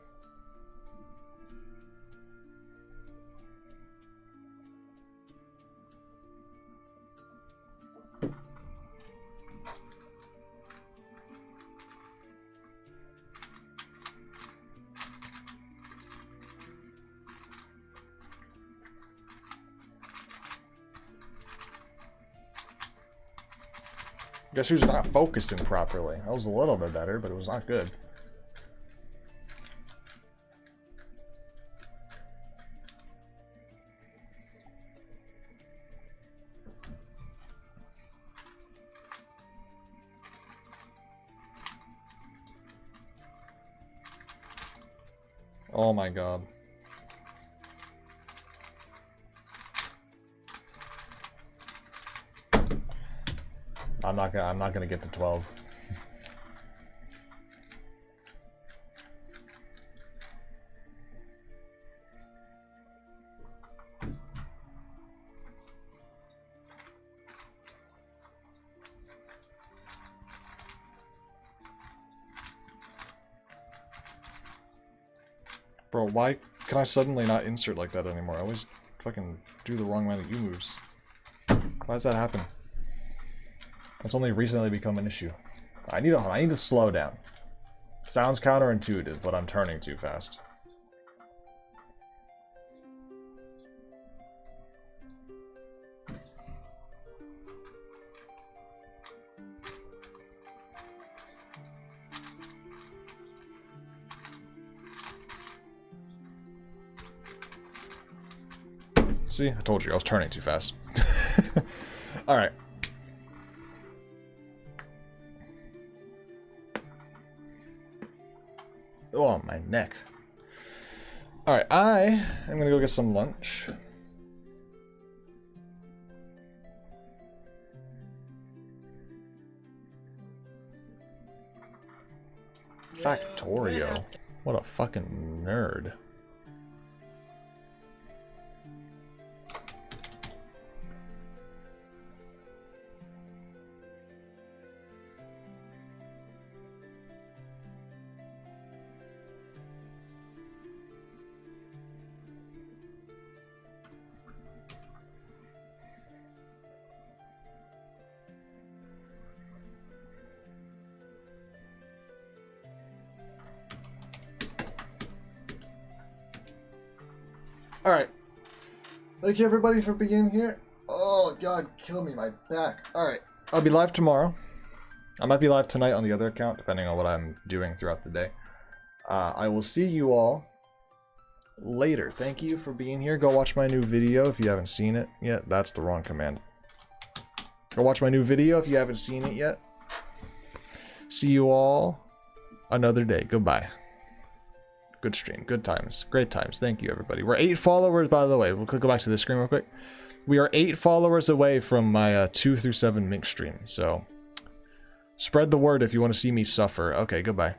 A: Guess who's not focusing properly? That was a little bit better, but it was not good. Oh my god. I'm not gonna get to 12. Bro, why can I suddenly not insert like that anymore? I always fucking do the wrong amount of U moves. Why does that happen? That's only recently become an issue. I need to slow down. Sounds counterintuitive, but I'm turning too fast. See, I told you I was turning too fast. All right. Oh, my neck. Alright, I am gonna go get some lunch. Factorio. What a fucking nerd. Alright. Thank you everybody for being here. Oh god, kill me, my back. Alright. I'll be live tomorrow. I might be live tonight on the other account, depending on what I'm doing throughout the day. I will see you all later. Thank you for being here. Go watch my new video if you haven't seen it yet. That's the wrong command. Go watch my new video if you haven't seen it yet. See you all another day. Goodbye. Good stream. Good times. Great times. Thank you, everybody. We're 8 followers, by the way. We'll go back to this screen real quick. We are 8 followers away from my 2 through 7 mix stream. So spread the word if you want to see me suffer. Okay, goodbye.